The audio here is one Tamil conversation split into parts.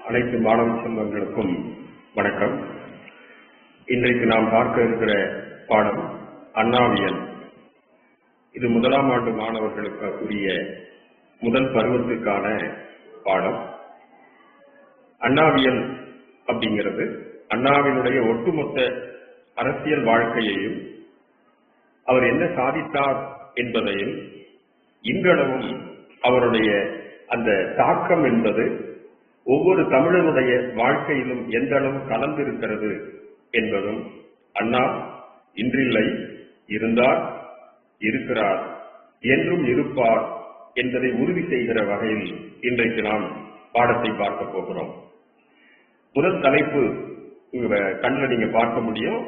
அனைத்து மாணவ செல்வங்களுக்கும் வணக்கம். இன்றைக்கு நாம் பார்க்க இருக்கிற பாடம் அண்ணாவியல். இது முதலாம் ஆண்டு மாணவர்களுக்கு உரிய முதல் பருவத்துக்கான பாடம். அண்ணாவியல் அப்படிங்கிறது அண்ணாவினுடைய ஒட்டுமொத்த அரசியல் வாழ்க்கையையும் அவர் என்ன சாதித்தார் என்பதையும் இன்றளவும் அவருடைய அந்த தாக்கம் என்பது ஒவ்வொரு தமிழனுடைய வாழ்க்கையிலும் எந்த அளவு கலந்திருக்கிறது என்பதும், அண்ணா இன்றில்லை, இருந்தார், இருக்கிறார், என்றும் இருப்பார் என்பதை உறுதி செய்கிற வகையில் இன்றைக்கு நாம் பாடத்தை பார்க்க போகிறோம். முதல் தலைப்பு கண்ணில் நீங்க பார்க்க முடியும்,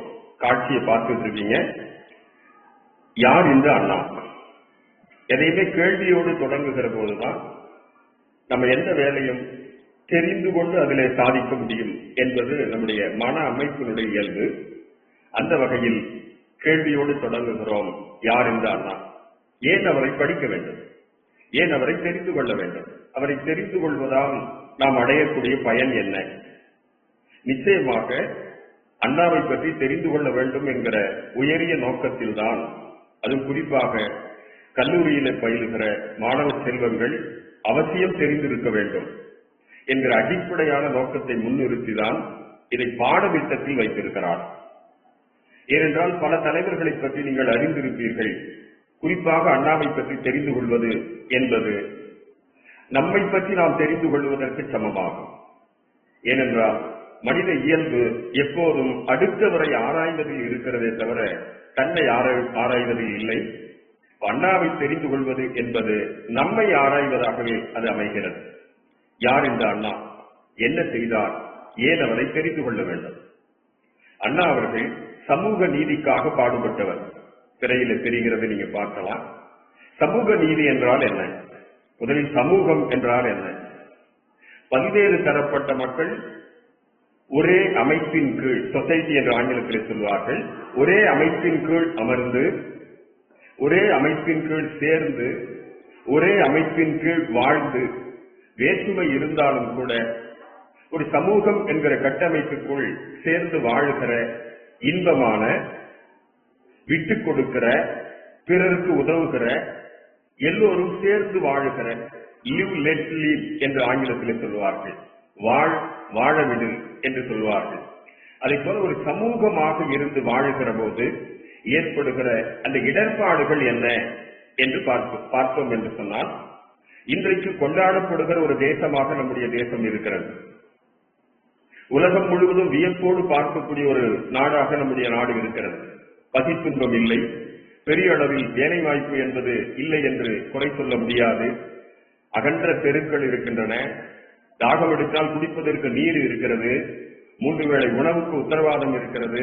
காட்சியை பார்த்துட்டு இருக்கீங்க. யார் இந்த அண்ணா? எதையுமே கேள்வியோடு தொடங்குகிற போதுதான் நம்ம எந்த வேலையும் தெரிந்து கொண்டு அதிலே சாதிக்க முடியும் என்பது நம்முடைய மன அமைப்பினுடைய இயல்பு. அந்த வகையில் கேள்வியோடு தொடங்குகிறோம். யார் இந்த அண்ணா? ஏன் அவரை படிக்க வேண்டும்? ஏன் அவரை தெரிந்து கொள்ள வேண்டும்? அவரை தெரிந்து கொள்வதால் நாம் அடையக்கூடிய பயன் என்ன? நிச்சயமாக அண்ணாவை பற்றி தெரிந்து கொள்ள வேண்டும் என்கிற உயரிய நோக்கத்தில்தான், அது குறிப்பாக கல்லூரியில பயிலுகிற மாணவ செல்வங்கள் அவசியம் தெரிந்திருக்க வேண்டும் என்கிற அடிப்படையான நோக்கத்தை முன்னிறுத்திதான் இதை பாடத்திட்டத்தில் வைத்திருக்கிறார். ஏனென்றால் பல தலைவர்களை பற்றி நீங்கள் அறிந்திருப்பீர்கள். குறிப்பாக அண்ணாவை பற்றி தெரிந்து கொள்வது என்பது நம்மை பற்றி நாம் தெரிந்து கொள்வதற்கு சமமாகும். ஏனென்றால் மனித இயல்பு எப்போதும் அடுத்தவரை ஆராய்வதில் இருக்கிறதே தவிர தன்னை ஆராய்வதில் இல்லை. அண்ணாவை தெரிந்து கொள்வது என்பது நம்மை ஆராய்வதாகவே அது அமைகிறது. யார் இந்த அண்ணா? என்ன செய்தார்? ஏன் அவரை தெரிந்து கொள்ள வேண்டும்? அண்ணா அவர்கள் சமூக நீதிக்காக பாடுபட்டவர். திரையில தெரிகிறது, நீங்க பார்க்கலாம். சமூக நீதி என்றால் என்ன? முதலில் சமூகம் என்றால் என்ன? பல்வேறு தரப்பட்ட மக்கள் ஒரே அமைப்பின் கீழ், சொசைட்டி என்று ஆங்கிலத்தில் சொல்வார்கள், ஒரே அமைப்பின் கீழ் அமர்ந்து, ஒரே அமைப்பின் கீழ் சேர்ந்து, ஒரே அமைப்பின் கீழ் வாழ்ந்து, வேற்றுமை இருந்தாலும் கூட ஒரு சமூகம் என்கிற கட்டமைப்புக்குள் சேர்ந்து வாழுகிற இன்பமான, விட்டுக் கொடுக்கிற, பிறருக்கு உதவுகிற, எல்லோரும் சேர்ந்து வாழுகிற, லிவ் லெட் லீவ் என்று ஆங்கிலத்தில் சொல்வார்கள், வாழ விடு என்று சொல்வார்கள். அதை போல ஒரு சமூகமாக இருந்து வாழுகிற போது ஏற்படுகிற அந்த இடர்பாடுகள் என்ன என்று பார்த்தோம் என்று சொன்னால், இன்றைக்கு கொண்டாடப்படுகிற ஒரு தேசமாக நம்முடைய தேசம் இருக்கிறது. உலகம் முழுவதும் வியப்போடு பார்க்கக்கூடிய ஒரு நாடாக நம்முடைய நாடு இருக்கிறது. பசித்துன்பம் இல்லை, பெரிய அளவில் வேலை வாய்ப்பு என்பது இல்லை என்று குறை சொல்ல முடியாது. அகன்ற தெருக்கள் இருக்கின்றன, தாகம் எடுத்தால் குடிப்பதற்கு நீர் இருக்கிறது, 3 வேளை உணவுக்கு உத்தரவாதம் இருக்கிறது,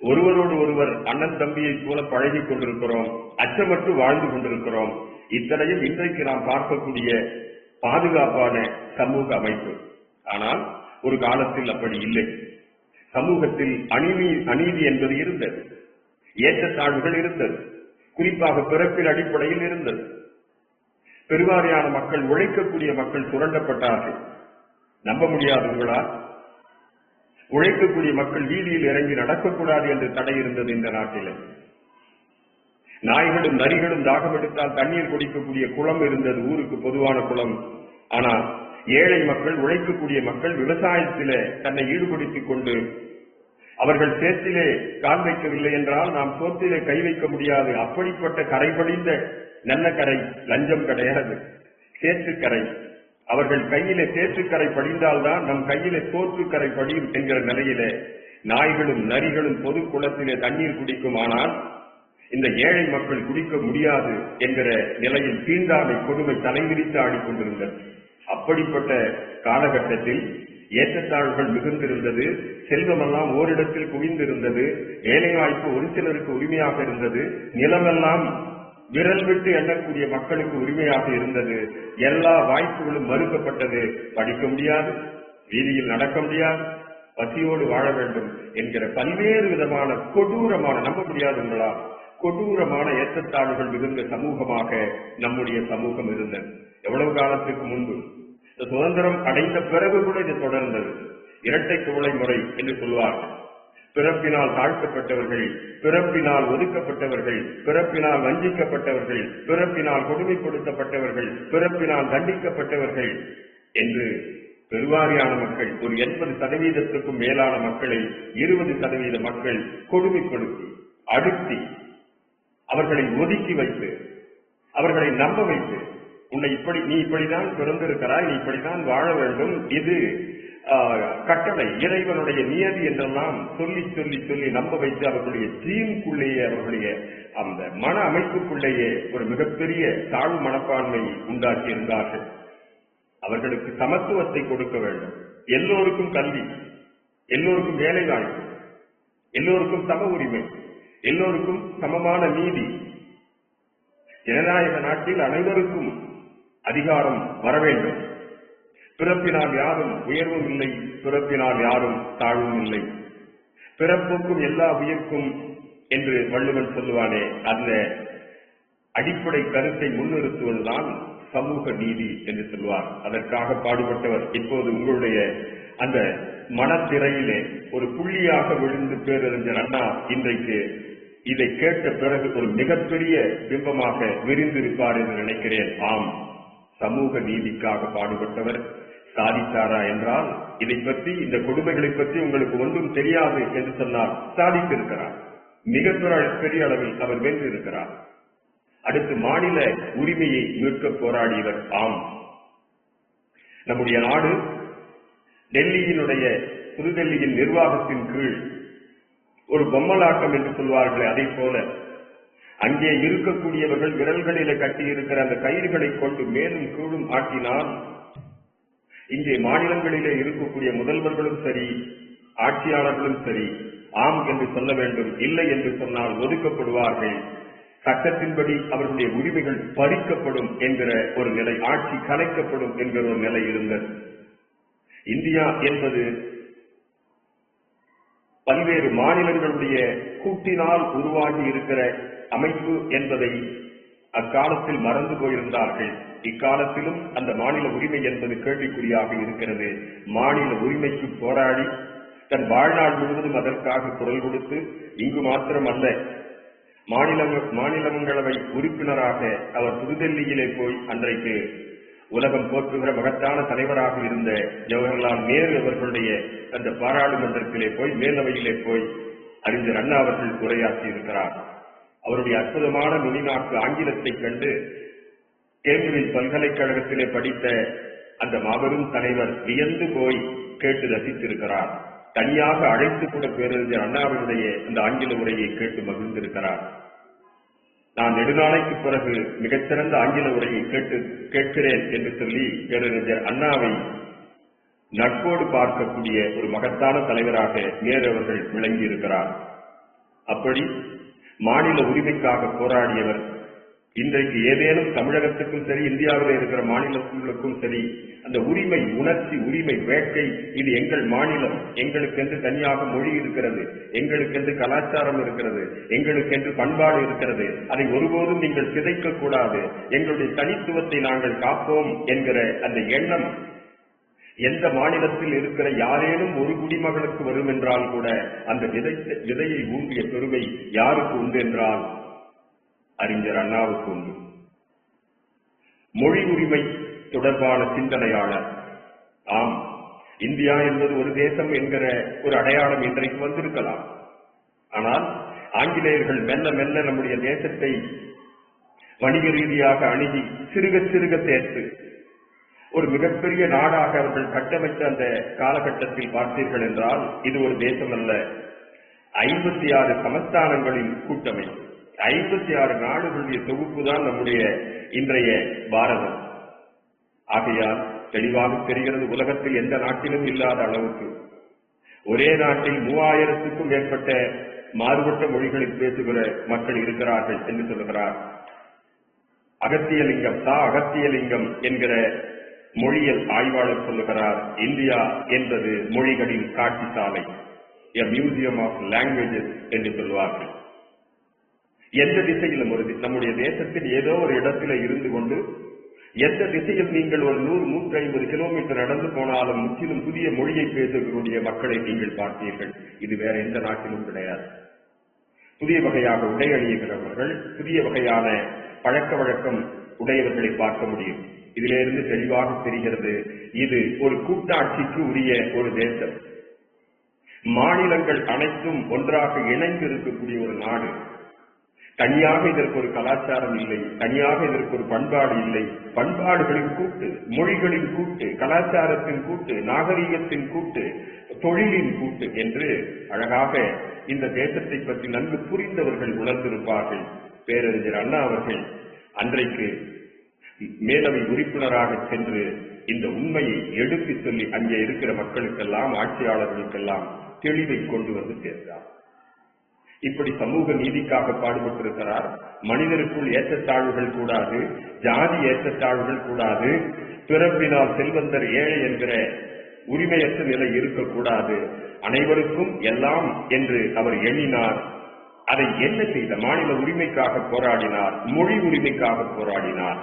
ஒருவரோடு ஒருவர் அண்ணன் தம்பியை போல பழகி கொண்டிருக்கிறோம், அச்சமற்று வாழ்ந்து கொண்டிருக்கிறோம். இத்தனையும் இன்றைக்கு நாம் பார்க்கக்கூடிய பாதுகாப்பான சமூக அமைப்பு. ஆனால் ஒரு காலத்தில் அப்படி இல்லை. சமூகத்தில் அநீதி என்பது இருந்தது, ஏற்றத்தாழ்வுகள் இருந்தது, குறிப்பாக பிறப்பின் அடிப்படையில் இருந்தது. பெருவாரியான மக்கள், உழைக்கக்கூடிய மக்கள் சுரண்டப்பட்டார்கள். நம்ப முடியாதவர்களா? உழைக்கக்கூடிய மக்கள் வீதியில் இறங்கி நடக்கக்கூடாது என்று தடை இருந்தது இந்த நாட்டில். நாய்களும் நரிகளும் தாகம் எடுத்தால் தண்ணீர் குடிக்கக்கூடிய குளம் இருந்தது, ஊருக்கு பொதுவான குளம். ஆனால் ஏழை மக்கள், உழைக்கக்கூடிய மக்கள் விவசாயத்திலே தன்னை ஈடுபடுத்திக் கொண்டு, அவர்கள் சேற்றிலே கால் வைக்கவில்லை என்றால் நாம் சோற்றிலே கை வைக்க முடியாது. அப்படிப்பட்ட கரைபடிந்த நல்ல கரை, லஞ்சம் கிடையாது, சேற்றுக்கரை. அவர்கள் கையிலே சேற்றுக்கரை படிந்தால்தான் நம் கையிலே சோற்றுக்கரை படியும் என்கிற நிலையிலே நாய்களும் நரிகளும் பொது குளத்திலே தண்ணீர் குடிக்கும். ஆனால் இந்த ஏழை மக்கள் குடிக்க முடியாது என்கிற நிலையில் தீண்டாமை கொடுமை தலைவிரித்து ஆடிக்கொண்டிருந்தது. அப்படிப்பட்ட காலகட்டத்தில் ஏற்றத்தாழ்வுகள் மிகுந்திருந்தது, செல்வமெல்லாம் ஓரிடத்தில் குவிந்திருந்தது, வேலைவாய்ப்பு ஒரு சிலருக்கு உரிமையாக இருந்தது, நிலமெல்லாம் விரல் விட்டு எண்ணக்கூடிய மக்களுக்கு உரிமையாக இருந்தது. எல்லா வாய்ப்புகளும் மறுக்கப்பட்டது. படிக்க முடியாது, வீதியில் நடக்க முடியாது, பசியோடு வாழ வேண்டும் என்கிற பல்வேறு விதமான கொடூரமான, நம்ப முடியாதுங்களா, கொடூரமான ஏற்றத்தாழ்வுகள் மிகுந்த சமூகமாக நம்முடைய சமூகம் இருந்தது. எவ்வளவு காலத்துக்கு முன்பு சுதந்திரம் அடைந்த பிறகு கூட இது தொடர்ந்தது. இரட்டை குவளை முறை என்று சொல்வார்கள். பிறப்பினால் தாழ்த்தப்பட்டவர்கள், பிறப்பினால் ஒதுக்கப்பட்டவர்கள், பிறப்பினால் வஞ்சிக்கப்பட்டவர்கள், பிறப்பினால் கொடுமைப்படுத்தப்பட்டவர்கள், பிறப்பினால் தண்டிக்கப்பட்டவர்கள் என்று பெருவாரியான மக்கள், ஒரு 80% மேலான மக்களை 20% மக்கள் கொடுமைப்படுத்தி, அழுத்தி, அவர்களை ஒதுக்கி வைத்து, அவர்களை நம்ப வைத்து, நீ இப்படிதான் பிறந்திருக்கிறாய், நீ இப்படிதான் வாழ வேண்டும், இது கட்டளை, இறைவனுடைய நியதி என்றெல்லாம் சொல்லி சொல்லி சொல்லி நம்ப வைத்து அவர்களுடைய ஜீனுக்குள்ளேயே, அவர்களுடைய அந்த மன அமைப்புக்குள்ளேயே ஒரு மிகப்பெரிய தாழ்வு மனப்பான்மை உண்டாக்கி இருந்தார்கள். அவர்களுக்கு சமத்துவத்தை கொடுக்க வேண்டும், எல்லோருக்கும் கல்வி, எல்லோருக்கும் வேலை வாய்ப்பு, எல்லோருக்கும் சம உரிமை, எல்லோருக்கும் சமமான நீதி. ஜனநாயக நாட்டில் அனைவருக்கும் அதிகாரம் வர வேண்டும். பிறப்பினால் யாரும் உயர்வும் இல்லை, பிறப்பினால் யாரும் தாழ்வும் இல்லை. பிறப்புக்கும் எல்லா உயிர்க்கும் என்று வள்ளுவன் சொல்லுவானே, அந்த அடிப்படை கருத்தை முன்னிறுத்துவதுதான் சமூக நீதி என்று சொல்வார். அதற்காக பாடுபட்டவர் இப்போது உங்களுடைய அந்த மனத்திரையிலே ஒரு புள்ளியாக விழுந்து பேரறிஞர் அண்ணா இன்றைக்கு இதை கேட்ட பிறகு ஒரு மிகப்பெரிய பிம்பமாக விரிந்திருப்பார் என்று நினைக்கிறேன். ஆம், சமூக நீதிக்காக பாடுபட்டவர். சாதித்தாரா என்றால் இதை பற்றி, இந்த கொடுமைகளை பற்றி உங்களுக்கு ஒன்றும் தெரியாது என்று சொன்னால் சாதித்திருக்கிறார். மிக பெரிய அளவில் அவர் வென்றிருக்கிறார். அடுத்து மாநில உரிமையை மீட்க போராடியவர். ஆம், நம்முடைய நாடு புதுடெல்லியின் நிர்வாகத்தின் கீழ் ஒரு பொம்மலாட்டம் என்று சொல்வார்களே, அதை போல அங்கே இருக்கக்கூடியவர்கள் விரல்களிலே கட்டியிருக்கிற அந்த கயிறுகளை கொண்டு மேலும் கீழும் ஆட்டினால் இங்கே மாநிலங்களிலே இருக்கக்கூடிய முதல்வர்களும் சரி, ஆட்சியாளர்களும் சரி, ஆம் என்று சொல்ல வேண்டும், இல்லை என்று சொன்னால் ஒதுக்கப்படுவார்கள், சட்டத்தின்படி அவர்களுடைய உரிமைகள் பறிக்கப்படும் என்கிற ஒரு நிலை, ஆட்சி கலைக்கப்படும் என்கிற ஒரு நிலை இருந்தது. இந்தியா என்பது பல்வேறு மாநிலங்களுடைய கூட்டினால் உருவாகி இருக்கிற அமைப்பு என்பதை அக்காலத்தில் மறந்து போயிருந்தார்கள். இக்காலத்திலும் அந்த மாநில உரிமை என்பது கேள்விக்குறியாக இருக்கிறது. மாநில உரிமைக்கு போராடி தன் வாழ்நாள் முழுவதும் அதற்காக குரல் கொடுத்து, இங்கு மாத்திரமல்ல, மாநிலங்களவை உறுப்பினராக அவர் புதுடெல்லியிலே போய் அன்றைக்கு உலகம் போற்றுகிற மகத்தான தலைவராக இருந்த ஜவஹர்லால் நேரு அவர்களுடைய அந்த பாராளுமன்றத்திலே போய், மேலவையிலே போய் அறிஞர் அண்ணா அவர்கள் உரையாற்றி இருக்கிறார். அவருடைய அற்புதமான நுனிநாக்கு ஆங்கிலத்தை கண்டு கேம்பிரிட்ஜ் பல்கலைக்கழகத்திலே படித்த அந்த மாபெரும் தலைவர் வியந்து போய் கேட்டு ரசித்திருக்கிறார். தனியாக அழைத்து கூட பேரறிஞர் அண்ணாவினுடைய அந்த ஆங்கில உரையை கேட்டு மகிழ்ந்திருக்கிறார். நான் நெடுநாளைக்கு பிறகு மிகச்சிறந்த ஆங்கில உரையை கேட்கிறேன் என்று சொல்லி பேரறிஞர் அண்ணாவை நட்போடு பார்க்கக்கூடிய ஒரு மகத்தான தலைவராக நேரு அவர்கள் விளங்கி இருக்கிறார். அப்படி மாநில உரிமைக்காக போராடியவர் இன்றைக்கு ஏதேனும் தமிழகத்துக்கும் சரி, இந்தியாவில் இருக்கிற மாநிலங்களுக்கும் சரி, அந்த உரிமை உணர்ச்சி, உரிமை வேட்கை, இது எங்கள் மாநிலம், எங்களுக்கென்று தனியாக மொழி இருக்கிறது, எங்களுக்கென்று கலாச்சாரம் இருக்கிறது, எங்களுக்கென்று பண்பாடு இருக்கிறது, அதை ஒருபோதும் நீங்கள் சிதைக்க கூடாது, எங்களுடைய தனித்துவத்தை நாங்கள் காப்போம் என்கிற அந்த எண்ணம் எந்த மாநிலத்தில் இருக்கிற யாரேனும் ஒரு குடிமகனுக்கு வரும் என்றால் கூட அந்த விதையை ஊன்றிய பெருமை யாருக்கு உண்டு என்றால் அறிஞர் அண்ணாவுக்கு உண்டு. மொழி உரிமை தொடர்பான சிந்தனையாளர். ஆம், இந்தியா என்பது ஒரு தேசம் என்கிற ஒரு அடையாளம் இன்றைக்கு வந்திருக்கலாம். ஆனால் ஆங்கிலேயர்கள் மெல்ல மெல்ல நம்முடைய தேசத்தை வணிக ரீதியாக அணுகி சிறுக சிறுக சேர்த்து ஒரு மிகப்பெரிய நாடாக அவர்கள் கட்டமைத்த அந்த காலகட்டத்தில் பார்த்தீர்கள் என்றால் இது ஒரு தேசம் அல்ல, 56 சமஸ்தானங்களின் கூட்டமைப்பு, 56 நாடுகளுடைய தொகுப்பு தான் நம்முடைய இன்றைய பாரதம். ஆகையால் தெளிவாக தெரிகிறது, உலகத்தில் எந்த நாட்டிலும் இல்லாத அளவுக்கு ஒரே நாட்டில் 3000க்கும் மேற்பட்ட மாறுபட்ட மொழிகளில் பேசுகிற மக்கள் இருக்கிறார்கள் என்று சொல்லுகிறார். அகத்தியலிங்கம் என்கிற மொழியியல் ஆய்வாளர் சொல்லுகிறார், இந்தியா என்பது மொழிகளின் காட்சி சாலை, a museum of languages என்று சொல்வார்கள். எந்த திசையிலும் நம்முடைய தேசத்தில் ஏதோ ஒரு இடத்தில இருந்து கொண்டு எந்த திசையில் நீங்கள் ஒரு 100-150 கிலோமீட்டர் நடந்து போனாலும் முற்றிலும் புதிய மொழியை பேசக்கூடிய மக்களை நீங்கள் பார்த்தீர்கள். இது வேற எந்த நாட்டிலும் கிடையாது. புதிய வகையாக உடை அணியுகிறவர்கள், புதிய வகையான பழக்க வழக்கம் உடையவர்களை பார்க்க முடியும். இதிலிருந்து தெளிவாக தெரிகிறது, இது ஒரு கூட்டாட்சிக்கு உரிய ஒரு தேசம். மாநிலங்கள் அனைத்தும் ஒன்றாக இணைந்து இருக்கக்கூடிய ஒரு நாடு. தனியாக இதற்கு ஒரு கலாச்சாரம் இல்லை, தனியாக இதற்கு ஒரு பண்பாடு இல்லை. பண்பாடுகளின் கூட்டு, மொழிகளின் கூட்டு, கலாச்சாரத்தின் கூட்டு, நாகரீகத்தின் கூட்டு, தொழிலின் கூட்டு என்று அழகாக இந்த தேசத்தை பற்றி நன்கு புரிந்தவர்கள் உணர்ந்திருப்பார்கள். பேரறிஞர் அண்ணா அவர்கள் அன்றைக்கு மேலவை உறுப்பினராக சென்று இந்த உண்மையை எடுத்து சொல்லி அங்கே இருக்கிற மக்களுக்கெல்லாம், ஆட்சியாளர்களுக்கெல்லாம் தெளிவை கொண்டு வந்து சேர்ந்தார். இப்படி சமூக நீதிக்காக பாடுபட்டிருக்கிறார். மனிதருக்குள் ஏற்றத்தாழ்வுகள் கூடாது, ஜாதி ஏற்றத்தாழ்வுகள் கூடாது, பிறப்பினால் செல்வந்தர் ஏழை என்கிற உரிமையற்ற நிலை இருக்கக்கூடாது, அனைவருக்கும் எல்லாம் என்று அவர் எண்ணினார். அதை என்ன செய்த? மாநில உரிமைக்காக போராடினார், மொழி உரிமைக்காக போராடினார்.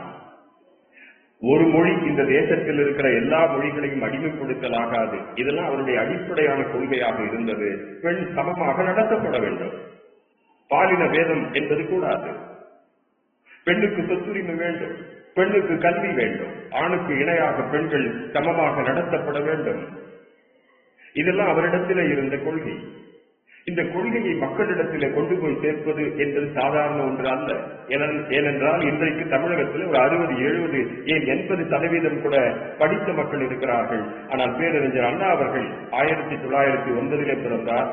ஒரு மொழி இந்த தேசத்தில் இருக்கிற எல்லா மொழிகளையும் அடிமைப்படுத்தலாகாது. இதெல்லாம் அவருடைய அடிப்படையான கொள்கையாக இருந்தது. பெண் சமமாக நடத்தப்பட வேண்டும், பாலின வேதம் என்பது கூடாது, பெண்ணுக்கு சொத்துரிமை வேண்டும், பெண்ணுக்கு கல்வி வேண்டும், ஆணுக்கு இணையாக பெண்கள் சமமாக நடத்தப்பட வேண்டும். இதெல்லாம் அவரிடத்திலே இருந்த கொள்கை. இந்த கொள்கையை மக்களிடத்திலே கொண்டு போய் சேர்ப்பது என்பது சாதாரண ஒன்று அல்ல. ஏனென்றால் இன்றைக்கு தமிழகத்தில் ஒரு 60, 70, ஏன் 80% கூட படித்த மக்கள் இருக்கிறார்கள். ஆனால் பேரறிஞர் அண்ணா அவர்கள் 1909 பிறந்தார்.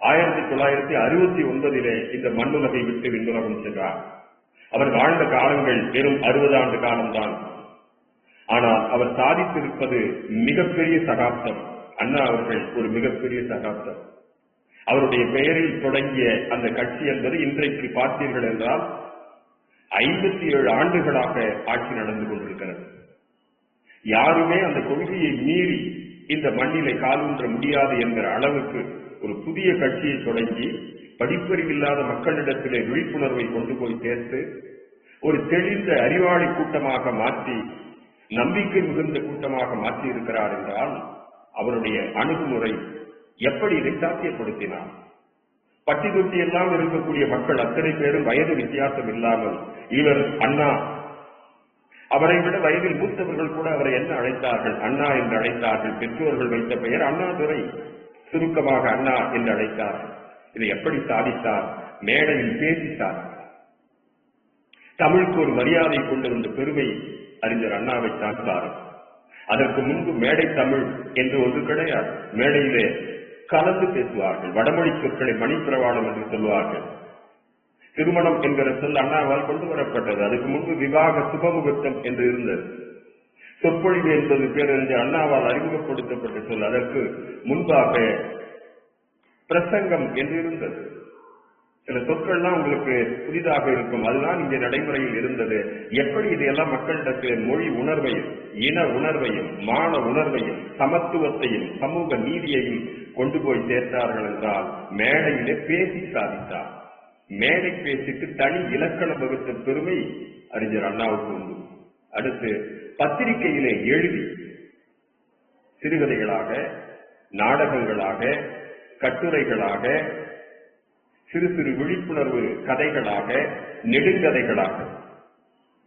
1969 இந்த மண்ணுலகை விட்டு விண்ணுலகம் சென்றார். அவர் வாழ்ந்த காலங்கள் வெறும் 60 ஆண்டு காலம்தான். ஆனால் அவர் சாதித்திருப்பது மிகப்பெரிய சகாப்தம். அண்ணா அவர்கள் ஒரு மிகப்பெரிய சகாப்தம். அவருடைய பெயரில் தொடங்கிய அந்த கட்சி என்பது இன்றைக்கு பார்த்தீர்கள் என்றால் 57 ஆண்டுகளாக ஆட்சி நடந்து கொண்டிருக்கிறது. யாருமே அந்த கொள்கையை மீறி இந்த மண்ணிலே காலூன்ற முடியாது என்கிற அளவுக்கு ஒரு புதிய கட்சியை தொடங்கி படிப்பறிவில்லாத மக்களிடத்திலே விழிப்புணர்வை கொண்டு போய் சேர்த்து ஒரு தெளிந்த அறிவாளி கூட்டமாக மாற்றி, நம்பிக்கை மிகுந்த கூட்டமாக மாற்றி இருக்கிறார் என்றால் அவருடைய அணுகுமுறை எப்படி இதை சாத்தியப்படுத்தினார்? பட்டி தொட்டி எல்லாம் இருக்கக்கூடிய மக்கள் அத்தனை பேரும் வயது வித்தியாசம் இல்லாமல், இவர் அண்ணா, அவரை விட வயதில் மூத்தவர்கள் கூட அவரை என்ன அழைத்தார்கள்? அண்ணா என்று அழைத்தார்கள். பெற்றோர்கள் வைத்த பெயர் அண்ணாதுரை, சுருக்கமாக அண்ணா என்று அழைத்தார்கள். இதை எப்படி சாதித்தார்? மேடையில் பேசி சாதித்தார். தமிழுக்கு ஒரு மரியாதை கொண்டு வந்த பெருமை அறிஞர் அண்ணாவை சார்ந்தார். அதற்கு முன்பு மேடை தமிழ் என்று ஒன்று கிடையாது. மேடையிலே கலந்து பேசுவார்கள். வடமொழி சொற்களை மணிப்பிரவாளம் என்று சொல்வார்கள். திருமணம் என்கிற சொல் அண்ணாவால் கொண்டு வரப்பட்டது. அதுக்கு முன்பு விவாக சுபமுகூர்த்தம் என்று இருந்தது. சொற்பொழிவு என்பது பேரறிஞர் அண்ணாவால் அறிமுகப்படுத்தப்பட்ட சொல். அதற்கு முன்பாக பிரசங்கம் என்று இருந்தது. சில சொற்கள்லாம் உங்களுக்கு புதிதாக இருக்கும். அதுதான் இங்கே நடைமுறையில் இருந்தது. எப்படி இதையெல்லாம் மக்களிடத்தில் மொழி உணர்வையும், இன உணர்வையும், மான உணர்வையும், சமத்துவத்தையும், சமூக நீதியையும் கொண்டு போய் சேர்த்தார்கள் என்றால் மேடையிலே பேசி சாதித்தார். மேடை பேசிட்டு தனி இலக்கணம் வகுத்த பெருமை அறிஞர் அண்ணாவுக்கு உண்டு. அடுத்து பத்திரிகையிலே எழுதி சிறுகதைகளாக, நாடகங்களாக, கட்டுரைகளாக, சிறு சிறு விழிப்புணர்வு கதைகளாக, நெடுங்கதைகளாக,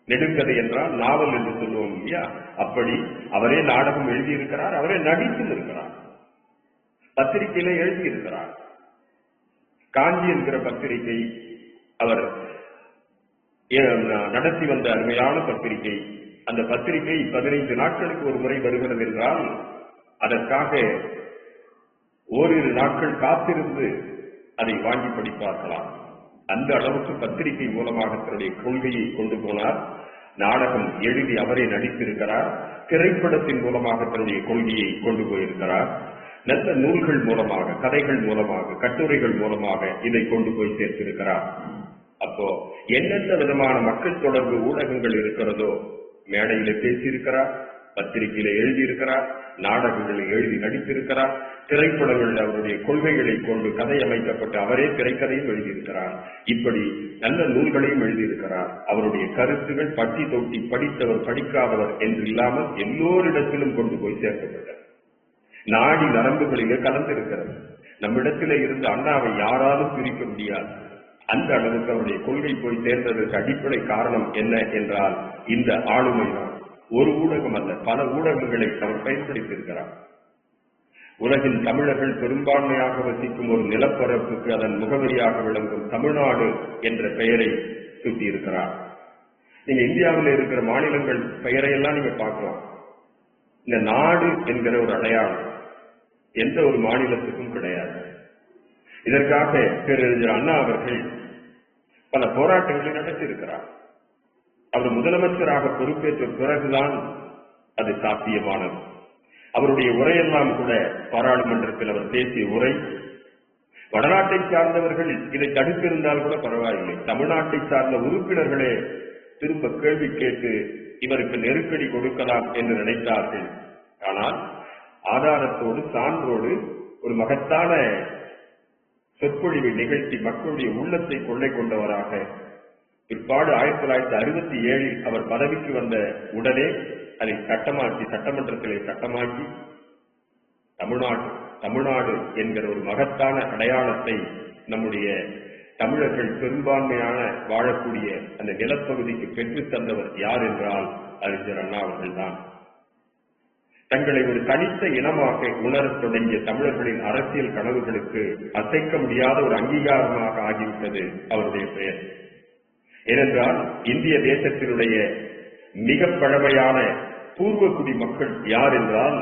நெடுங்கதை என்றால் நாவல் என்று சொல்லுவோம் இல்லையா, அப்படி அவரே நாடகம் எழுதியிருக்கிறார், அவரே நடித்தும் இருக்கிறார், பத்திரிகையில எழுதியிருக்கிறார். காஞ்சி என்கிற பத்திரிகை அவர் நடத்தி வந்த அருமையான பத்திரிகை. அந்த பத்திரிகை 15 நாட்களுக்கு ஒரு முறை வருகிறது என்றால் அதற்காக ஓரிரு நாட்கள் காத்திருந்து அதை வாங்கி படிப்பார்களாம். அந்த அளவுக்கு பத்திரிகை மூலமாக தன்னுடைய கொள்கையை கொண்டு போனார். நாடகம் எழுதி அவரே நடித்திருக்கிறார். திரைப்படத்தின் மூலமாக தன்னுடைய கொள்கையை கொண்டு போயிருக்கிறார். நல்ல நூல்கள் மூலமாக, கதைகள் மூலமாக, கட்டுரைகள் மூலமாக இதை கொண்டு போய் சேர்த்திருக்கிறார். அப்போ எந்தெந்த விதமான மக்கள் தொடர்பு ஊடகங்கள் இருக்கிறதோ மேடையில பேசியிருக்கிறார், பத்திரிகையில எழுதியிருக்கிறார், நாடகங்களை எழுதி நடித்திருக்கிறார், திரைப்படங்களில் அவருடைய கொள்கைகளை கொண்டு கதை அமைக்கப்பட்டு அவரே திரைக்கதையும் எழுதியிருக்கிறார். இப்படி நல்ல நூல்களையும் எழுதியிருக்கிறார். அவருடைய கருத்துகள் பட்டி தொட்டி படித்தவர் படிக்காதவர் என்று இல்லாமல் எல்லோரிடத்திலும் கொண்டு போய் சேர்க்கப்பட்டது. நாடி நரம்புகளிலே கலந்திருக்கிறது. நம்மிடத்திலே இருந்து அண்ணாவை யாராலும் பிரிக்க முடியாது. அந்த அளவுக்கு அவருடைய கொள்கை போய் சேர்ந்ததற்கு அடிப்படை காரணம் என்ன என்றால் இந்த ஆளுமை தான். ஒரு ஊடகம் அல்ல, பல ஊடகங்களை அவர் பயன்படுத்தியிருக்கிறார். உலகில் தமிழர்கள் பெரும்பான்மையாக வசிக்கும் ஒரு நிலப்பரப்புக்கு அதன் முகவரியாக விளங்கும் தமிழ்நாடு என்ற பெயரை சூட்டியிருக்கிறார். நீங்க இந்தியாவில் இருக்கிற மாநிலங்கள் பெயரையெல்லாம் நீங்க பார்க்கலாம். இந்த நாடு என்கிற ஒரு அடையாளம் எந்த ஒரு மாநிலத்துக்கும் கிடையாது. இதற்காக பேரறிஞர் அண்ணா அவர்கள் பல போராட்டங்களை நடத்தியிருக்கிறார். அவர் முதலமைச்சராக பொறுப்பேற்ற பிறகுதான் அது சாத்தியமானது. அவருடைய உரையெல்லாம் கூட பாராளுமன்றத்தில் அவர் பேசிய உரை, வடநாட்டை சார்ந்தவர்கள் இதை தடுத்திருந்தால் கூட பரவாயில்லை, தமிழ்நாட்டை சார்ந்த உறுப்பினர்களே திரும்ப கேள்வி கேட்டு இவருக்கு நெருக்கடி கொடுக்கலாம் என்று நினைத்தார்கள். ஆனால் ஆதாரத்தோடு சான்றோடு ஒரு மகத்தான சொற்பொழிவை நிகழ்த்தி மக்களுடைய உள்ளத்தை கொள்ளை கொண்டவராக பிற்பாடு 1967 அவர் பதவிக்கு வந்த உடனே அதை சட்டமாக்கி சட்டமன்றத்திலே சட்டமாக்கி தமிழ்நாடு என்கிற ஒரு மகத்தான அடையாளத்தை நம்முடைய தமிழர்கள் பெரும்பான்மையான வாழக்கூடிய அந்த நிலப்பகுதிக்கு பெற்று தந்தவர் யார் என்றால் அறிஞர் அண்ணா அவர்கள்தான். தங்களை ஒரு தனித்த இனமாக உணரத் தொடங்கிய தமிழர்களின் அரசியல் கனவுகளுக்கு அசைக்க முடியாத ஒரு அங்கீகாரமாக ஆகிவிட்டது அவருடைய பெயர். ஏனென்றால் இந்திய தேசத்தினுடைய மிக பழமையான பூர்வக்குடி மக்கள் யார் என்றால்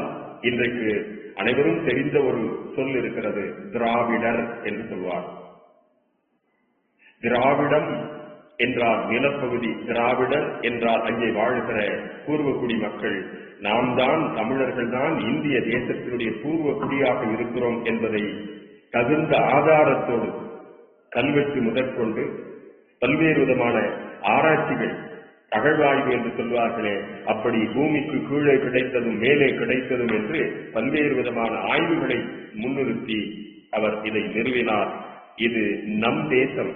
இன்றைக்கு அனைவரும் தெரிந்த ஒரு சொல் இருக்கிறது, திராவிடர் என்று சொல்வார். திராவிடம் என்றால் நிலப்பகுதி, திராவிடர் என்றால் அங்கே வாழ்கிற பூர்வக்குடி மக்கள். நாம் தான் தமிழர்கள் தான் இந்திய தேசத்தினுடைய பூர்வ குடியாக இருக்கிறோம் என்பதை தகுந்த ஆதாரத்தோடு கல்வெட்டு முதற்கொண்டு பல்வேறு விதமான ஆராய்ச்சிகள், அகழ்வாய்வு என்று சொல்வார்களே, அப்படி பூமிக்கு கீழே கிடைத்ததும் மேலே கிடைத்ததும் என்று பல்வேறு விதமான ஆய்வுகளை முன்னிறுத்தி அவர் இதை நிறுவினார். இது நம் தேசம்,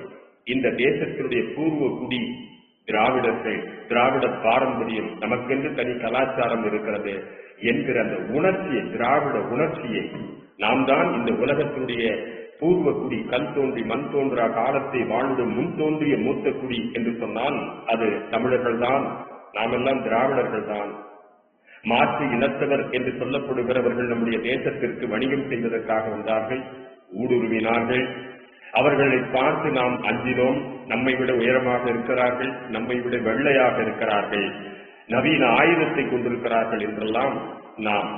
இந்த தேசத்தினுடைய பூர்வ குடி திராவிடர்கள், திராவிட பாரம்பரியம், நமக்கென்று தனி கலாச்சாரம் இருக்கிறது என்கிற அந்த உணர்ச்சியை, திராவிட உணர்ச்சியை, நாம் தான் இந்த உலகத்தினுடைய பூர்வ குடி, கல் தோன்றி மண் தோன்றா காலத்தை வாழ்விடும் முன் தோன்றிய மூத்த குடி என்று சொன்னால் அது தமிழர்கள் தான். நாமெல்லாம் திராவிடர்கள் தான். மாற்று இனத்தவர் என்று சொல்லப்படுகிறவர்கள் நம்முடைய தேசத்திற்கு வணிகம் செய்வதற்காக வந்தார்கள், ஊடுருவினார்கள். அவர்களை பார்த்து நாம் அஞ்சினோம். நம்மை விட உயரமாக இருக்கிறார்கள், நம்மை விட வெள்ளையாக இருக்கிறார்கள், நவீன ஆயுதத்தை கொண்டிருக்கிறார்கள் என்றெல்லாம் நாம்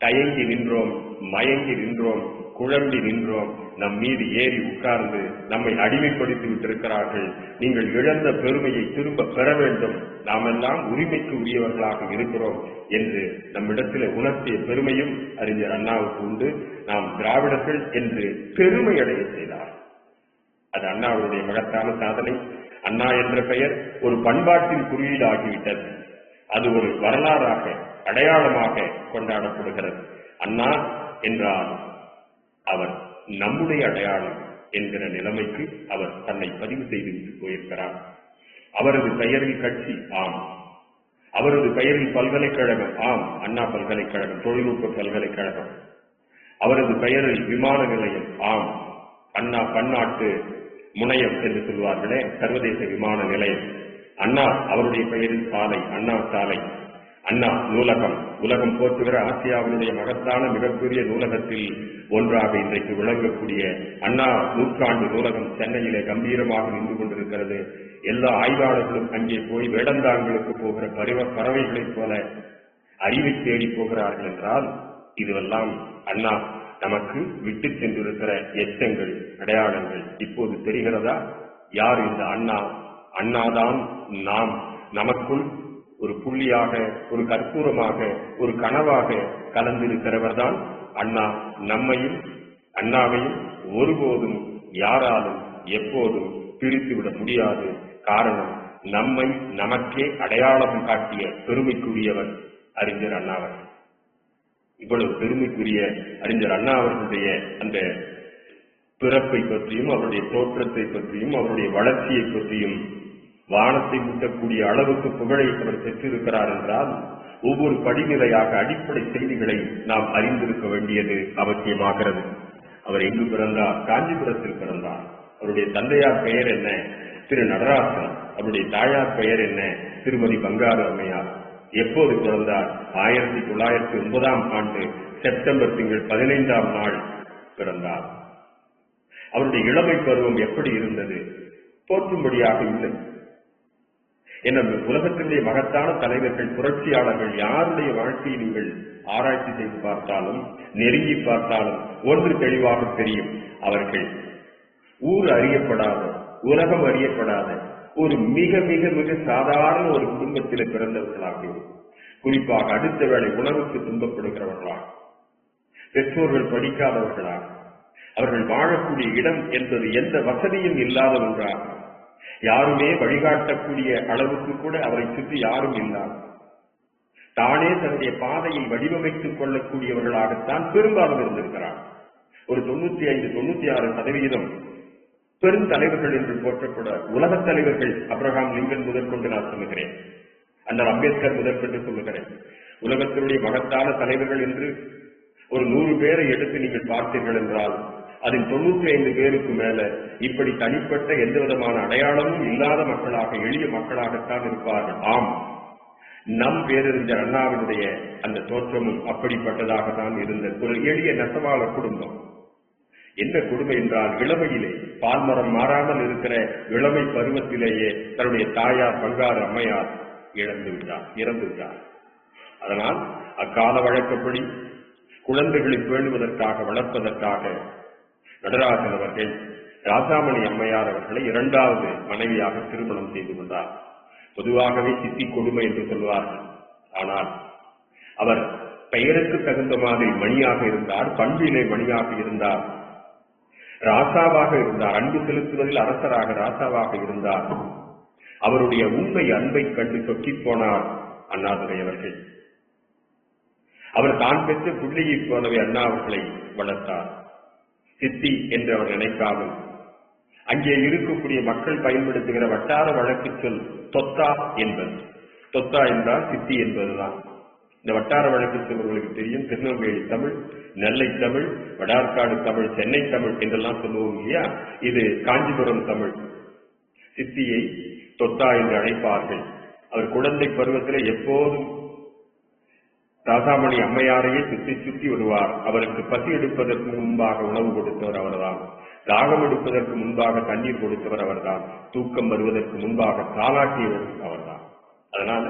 தயங்கி நின்றோம், மயங்கி நின்றோம், குழம்பி நின்றோம். நம் மீது ஏறி உட்கார்ந்து நம்மை அடிமைப்படுத்தி விட்டிருக்கிறார்கள். நீங்கள் இழந்த பெருமையை திரும்ப பெற வேண்டும், நாம் எல்லாம் உரிமைக்கு உரியவர்களாக இருக்கிறோம் என்று நம்மிடத்தில் உணர்த்திய பெருமையும் அறிஞர் அண்ணாவுக்கு உண்டு. நாம் திராவிடர்கள் என்று பெருமை அடைய செய்தார். அது அண்ணாவுடைய மகத்தான சாதனை. அண்ணா என்ற பெயர் ஒரு பண்பாட்டின் குறியீடு ஆகிவிட்டது. அது ஒரு வரலாறாக, அடையாளமாக கொண்டாடப்படுகிறது. அண்ணா என்றால் அவர் நம்முடைய அடையாளம் என்கிற நிலைமைக்கு அவர் தன்னை பதிவு செய்து போயிருக்கிறார். அவரது பெயரில் கட்சி, ஆம். அவரது பெயரில் பல்கலைக்கழகம், ஆம், அண்ணா பல்கலைக்கழகம், தொழில்நுட்ப பல்கலைக்கழகம். அவரது பெயரில் விமான நிலையம், ஆம், அண்ணா பன்னாட்டு முனையம் என்று சொல்வார்களே, சர்வதேச விமான நிலையம். அண்ணா அவருடைய பெயரில் சாலை, அண்ணா சாலை. அண்ணா நூலகம், உலகம் போற்றுகிற ஆசியாவினுடைய மகத்தான மிகப்பெரிய நூலகத்தில் ஒன்றாக இன்றைக்கு விளங்கக்கூடிய அண்ணா நூற்றாண்டு நூலகம் சென்னையிலே கம்பீரமாக நின்று கொண்டிருக்கிறது. எல்லா ஆய்வாளர்களும் அங்கே போய் வேடந்தாங்களுக்கு போகிற பறவைகளைப் போல அறிவை தேடி போகிறார்கள் என்றால் இதுவெல்லாம் அண்ணா நமக்கு விட்டு சென்றிருக்கிற எச்சங்கள், அடையாளங்கள். இப்போது தெரிகிறதா யார் இந்த அண்ணா? அண்ணாதான் நாம். நமக்குள் ஒரு புள்ளியாக, ஒரு கற்பூரமாக, ஒரு கனவாக கலந்திருக்கிறவர் தான் அண்ணா. நம்மையும் அண்ணாவையும் ஒருபோதும் யாராலும் எப்போதும் பிரித்துவிட முடியாது. காரணம், நம்மை நமக்கே அடையாளம் காட்டிய பெருமைக்குரியவர் அறிஞர் அண்ணா அவர்கள். இவ்வளவு பெருமைக்குரிய அறிஞர் அண்ணா அவர்களுடைய அந்த பிறப்பை பற்றியும் அவருடைய தோற்றத்தை பற்றியும் அவருடைய வளர்ச்சியை பற்றியும் வானத்தை முட்டக்கூடிய அளவுக்கு புகழை அவர் பெற்றிருக்கிறார் என்றால் ஒவ்வொரு படிநிலையாக அடிப்படை செய்திகளை நாம் அறிந்திருக்க வேண்டியது அவசியமாகிறது. அவர் எங்கு பிறந்தார்? காஞ்சிபுரத்தில் பிறந்தார். அவருடைய தந்தையார் பெயர் என்ன? திரு நடராசன். அவருடைய தாயார் பெயர் என்ன? திருமதி பங்காரு அம்மையார். எப்போது பிறந்தார்? 1909 செப்டம்பர் திங்கள் 15ஆம் நாள் பிறந்தார். அவருடைய இளமை பருவம் எப்படி இருந்தது? போற்றும்படியாக இல்லை. என்ன, உலகத்தினுடைய மகத்தான தலைவர்கள், புரட்சியாளர்கள் யாருடைய வாழ்க்கையை நீங்கள் ஆராய்ச்சி செய்து பார்த்தாலும் நெருங்கி பார்த்தாலும் ஒன்று தெளிவாக தெரியும். அவர்கள் ஊர் அறியப்படாத, உலகம் அறியப்படாத ஒரு மிக மிக மிக சாதாரண ஒரு குடும்பத்தில் பிறந்தவர்களாக, குறிப்பாக அடுத்த வேளை உணவுக்கு துன்பப்படுகிறவர்களாக, பெற்றோர்கள் படிக்காதவர்களாக, அவர்கள் வாழக்கூடிய இடம் என்பது எந்த வசதியும் இல்லாத ஒன்றாக, யாருமே வழிகாட்டக்கூடிய அளவுக்கு கூட அவரை சுற்றி யாரும் இல்லாத, தானே தன்னுடைய பாதையை வடிவமைத்துக் கொள்ளக்கூடியவர்களாகத்தான் பெரும்பாலும் இருந்திருக்கிறார். ஒரு 95-96% பெருந்தலைவர்கள் என்று போற்றப்பட உலகத் தலைவர்கள், அப்ரஹாம் லிங்கன் முதற்கொண்டு நான் சொல்லுகிறேன், அண்ணல் அம்பேத்கர் முதற்கொண்டு சொல்லுகிறேன், உலகத்தினுடைய மகத்தான தலைவர்கள் என்று ஒரு 100 பேரை எடுத்து நீங்கள் பார்த்தீர்கள் என்றால் அதில் 95 பேருக்கு மேல இப்படி தனிப்பட்ட எந்த விதமான அடையாளமும் இல்லாத மக்களாக, எளிய மக்களாகத்தான் இருப்பார்கள். ஆம், நம் பேரறிஞர் அண்ணாவினுடைய அந்த தோற்றமும் அப்படிப்பட்டதாக தான் இருந்த ஒரு எளிய நெசவாள குடும்பம். என்ன கொடுமை என்றால், இளமையிலே பால்மரம் மாறாமல் இருக்கிற இளமை பருவத்திலேயே தன்னுடைய தாயார் பங்காரு அம்மையார் இறந்து விட்டார். அதனால் அக்கால வழக்கப்படி குழந்தைகளை பேணுவதற்காக, வளர்ப்பதற்காக நடராஜன் அவர்கள் ராசாமணி அம்மையார் அவர்களை 2வது மனைவியாக திருமணம் செய்து கொண்டார். பொதுவாகவே சித்தி கொடுமை என்று சொல்வார்கள். ஆனால் அவர் பெயருக்கு தகுந்த மாதிரி மணியாக இருந்தார், பண்பிலே மணியாக இருந்தார், ராசாவாக இருந்தார், அன்பு செலுத்துவதில் அரசராக ராசாவாக இருந்தார். அவருடைய உண்மை அன்பை கண்டு சொக்கி போனார் அண்ணாதுரை அவர்கள். அவர் தான் பெற்ற பிள்ளையை போலவே அண்ணா அவர்களை வளர்த்தார். சித்தி என்று அவர் நினைக்காமல் அங்கே இருக்கக்கூடிய மக்கள் பயன்படுத்துகிற வட்டார வழக்கு சொல் தொத்தா என்பது. தொத்தா என்றால் சித்தி என்பதுதான். இந்த வட்டார வழக்கு சொல்வர்களுக்கு தெரியும். திருநெல்வேலி தமிழ், நெல்லை தமிழ், வடார்காடு தமிழ், சென்னை தமிழ் என்றெல்லாம் சொல்லுவோம் இல்லையா? இது காஞ்சிபுரம் தமிழ். சித்தியை தொத்தா என்று அழைப்பார்கள். அவர் குழந்தை பருவத்திலே எப்போதும் ராசாமணி அம்மையாரையே சுற்றி வருவார். அவருக்கு பசி எடுப்பதற்கு முன்பாக உணவு கொடுத்தவர் அவர்தான், தாகம் எடுப்பதற்கு முன்பாக தண்ணீர் கொடுத்தவர் அவர்தான், தூக்கம் வருவதற்கு முன்பாக தாலாட்டியவர் அவர்தான். அதனால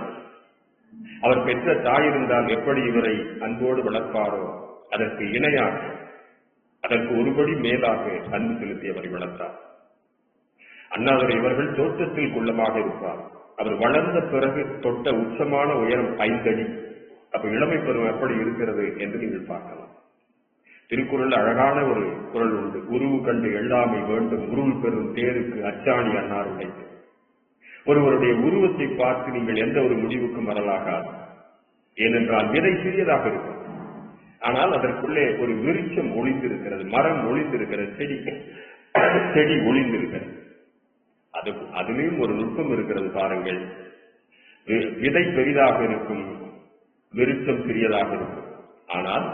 அவர் பெற்ற தாய் இருந்தால் எப்படி இவரை அன்போடு வளர்ப்பாரோ அதற்கு இணையாக, அதற்கு ஒருபடி மேலாக அன்பு செலுத்தி அவரை வளர்த்தார். அண்ணாதுரை இவர்கள் தோற்றத்தில் குள்ளமாக இருப்பார். அவர் வளர்ந்த பிறகு தொட்ட உச்சமான உயரம் 5 அடி. அப்ப இளமை பருவம் எப்படி இருக்கிறது என்று நீங்கள் பார்க்கலாம். திருக்குறள் அழகான ஒரு குறள் உண்டு. உருவு கண்டு எல்லாமை வேண்டும், உருவு பெறும் தேருக்கு அச்சாணி அன்னார் உடைத்து. ஒருவருடைய உருவத்தை பார்த்து நீங்கள் எந்த ஒரு முடிவுக்கும் வரலாகாது. ஏனென்றால் விதை சிறியதாக இருக்கும், ஆனால் அதற்குள்ளே ஒரு விருட்சம் ஒளிந்திருக்கிறது, மரம் ஒளிந்திருக்கிறது, செடி ஒளிந்திருக்கிறது. அதிலும் ஒரு நுட்பம் இருக்கிறது பாருங்கள். விதை பெரிதாக இருக்கும், விருட்சம் சிறியதாக இருக்கும். ஆனால்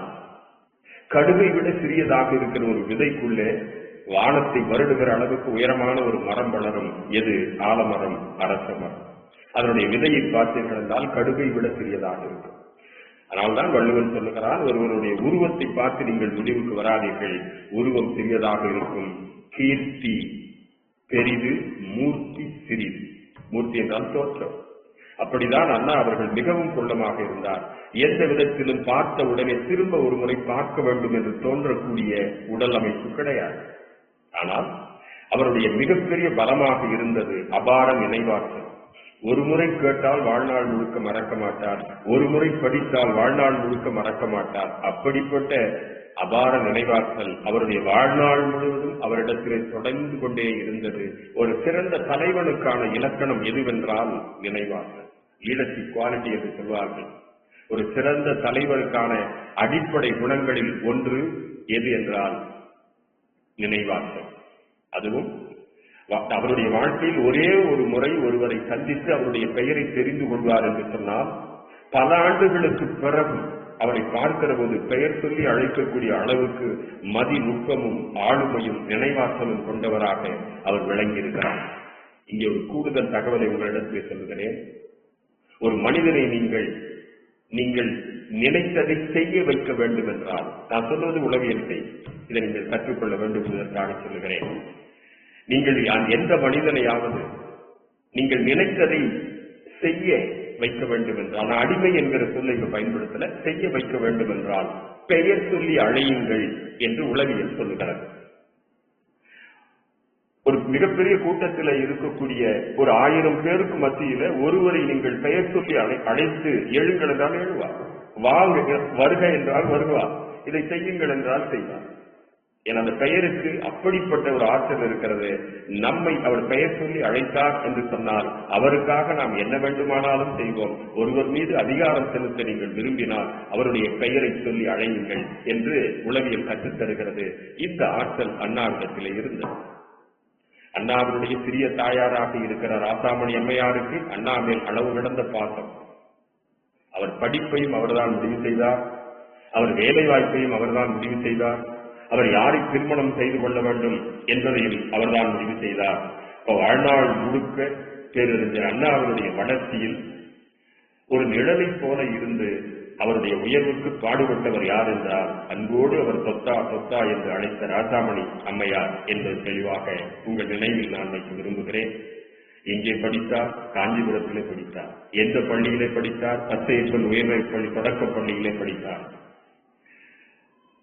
கடுகை விட சிறியதாக இருக்கிற ஒரு விதைக்குள்ளே வானத்தை வருடுகிற அளவுக்கு உயரமான ஒரு மரம் வளரும். எது? ஆலமரம், அரச மரம். அதனுடைய விதையை பார்த்தீர்கள் என்றால் கடுகை விட சிறியதாக இருக்கும். அதனால்தான் வள்ளுவன் சொல்லுகிறார், ஒருவருடைய உருவத்தை பார்த்து நீங்கள் முடிவுக்கு வராதீர்கள். உருவம் சிறியதாக இருக்கும், கீர்த்தி பெரிது, மூர்த்தி சிறிது. மூர்த்தி என்றால் தோற்றம். அப்படிதான் அண்ணா அவர்கள் மிகவும் குள்ளமாக இருந்தார். எந்த விதத்திலும் பார்த்த உடனே திரும்ப ஒரு முறை பார்க்க வேண்டும் என்று தோன்றக்கூடிய உடல் அமைப்பு கிடையாது. ஆனால் அவருடைய மிகப்பெரிய பலமாக இருந்தது அபார நினைவாற்றல். ஒரு முறை கேட்டால் வாழ்நாள் முழுக்க மறக்க மாட்டார், ஒரு முறை படித்தால் வாழ்நாள் முழுக்க மறக்க மாட்டார். அப்படிப்பட்ட அபார நினைவாற்றல் அவருடைய வாழ்நாள் முழுவதும் அவரிடத்திலே தொடர்ந்து கொண்டே இருந்தது. ஒரு சிறந்த தலைவனுக்கான இலக்கணம் எதுவென்றால் நினைவாற்றல், லீடர்ஷிப் குவாலிட்டி என்று சொல்வார்கள். ஒரு சிறந்த தலைவருக்கான அடிப்படை குணங்களில் ஒன்று எது என்றால் நினைவாற்றல். அதுவும் அவருடைய வாழ்க்கையில் ஒரே ஒரு முறை ஒருவரை சந்தித்து அவருடைய பெயரை தெரிந்து கொள்வார் என்று சொன்னால் பல ஆண்டுகளுக்கு பிறகு அவரை பார்க்கிற போது பெயர் சொல்லி அழைக்கக்கூடிய அளவுக்கு மதி நுட்பமும் ஆளுமையும் நினைவாற்றலும் கொண்டவராக அவர் விளங்கியிருக்கிறார். இங்கே ஒரு கூடுதல் தகவலை உங்களிடத்தில் சொல்கிறேன். ஒரு மனிதனை நீங்கள் நினைத்ததை செய்ய வைக்க வேண்டும் என்றால், நான் சொல்வது உளவியல் செய், இதை நீங்கள் கற்றுக்கொள்ள வேண்டும் என்பதற்காக சொல்லுகிறேன். நீங்கள் எந்த மனிதனையாவது நீங்கள் நினைத்ததை செய்ய வைக்க வேண்டும் என்றால், அடிமை என்கிற சொல்லை பயன்படுத்தல, செய்ய வைக்க வேண்டும் என்றால் பெயர் சொல்லி அழையுங்கள் என்று உளவியல் சொல்லுகிறது. ஒரு மிகப்பெரிய கூட்டத்தில் இருக்கக்கூடிய ஒரு 1000 பேருக்கு மத்தியில ஒருவரை நீங்கள் பெயர் சொல்லி அழைத்து எழுங்கள் என்றால் எழுவார், வாங்க வருக என்றால் வருவார், இதை செய்யுங்கள் என்றால் செய்வார். ஏன்னா அந்த பெயருக்கு அப்படிப்பட்ட ஒரு ஆற்றல் இருக்கிறது. நம்மை அவர் பெயர் சொல்லி அழைத்தார் என்று சொன்னால் அவருக்காக நாம் என்ன வேண்டுமானாலும் செய்வோம். ஒருவர் மீது அதிகாரம் செலுத்த நீங்கள் விரும்பினால் அவருடைய பெயரை சொல்லி அழையுங்கள் என்று உளவியல் கற்றுத்தருகிறது. இந்த ஆற்றல் அண்ணாவிடத்திலே இருந்தது. அண்ணாவினுடைய சிறிய தாயாராக இருக்கிற ராசாமணி அம்மையாருக்கு அண்ணா மேல் அளவு கடந்த பாசம். அவர் படிப்பையும் அவர்தான் முடிவு செய்தார், அவர் வேலை வாய்ப்பையும் அவர்தான் முடிவு செய்தார், அவர் யாரை திருமணம் செய்து கொள்ள வேண்டும் என்பதையும் அவர்தான் முடிவு செய்தார். வாழ்நாள் முழுக்க பேரறிஞர் அண்ணாவினுடைய வளர்ச்சியில் ஒரு நிழலை போல இருந்து அவருடைய உயர்வுக்கு பாடுபட்டவர் யார் என்றால் அன்போடு அவர் சொத்தா சொத்தா என்று அழைத்த ராசாமணி அம்மையார் என்பது தெளிவாக உங்கள் நினைவில் நான் வைக்க விரும்புகிறேன். எங்கே படித்தார்? காஞ்சிபுரத்திலே படித்தார். எந்த பள்ளியிலே படித்தார்? பச்சையப்பன் உயர்நிலைப் பள்ளி தொடக்க பள்ளியிலே படித்தார்.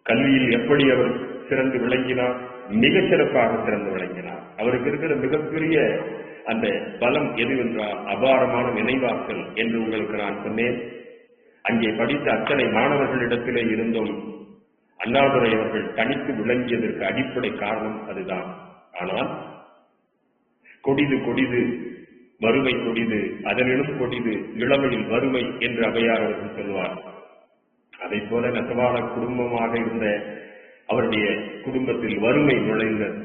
கல்வியில் எப்படி அவர் சிறந்து விளங்கினார்? மிக சிறப்பாக சிறந்து விளங்கினார். அவருக்கு இருக்கிற மிகப்பெரிய அந்த பலம் எதுவென்றால் அபாரமான நினைவாற்றல் என்று உங்களுக்கு நான் சொன்னேன். அங்கே படித்த அத்தனை மாணவர்களிடத்திலே இருந்தும் அண்ணாதுரை அவர்கள் தனித்து விளங்கியதற்கு அடிப்படை காரணம் அதுதான். ஆனால் கொடிது கொடிது வறுமை கொடிது, அதனிலும் கொடிது இளமையில் வறுமை என்று அவையார் அவர்கள் சொல்வார். அதை போல நெசவாள குடும்பமாக இருந்த அவருடைய குடும்பத்தில் வறுமை நுழைந்தது.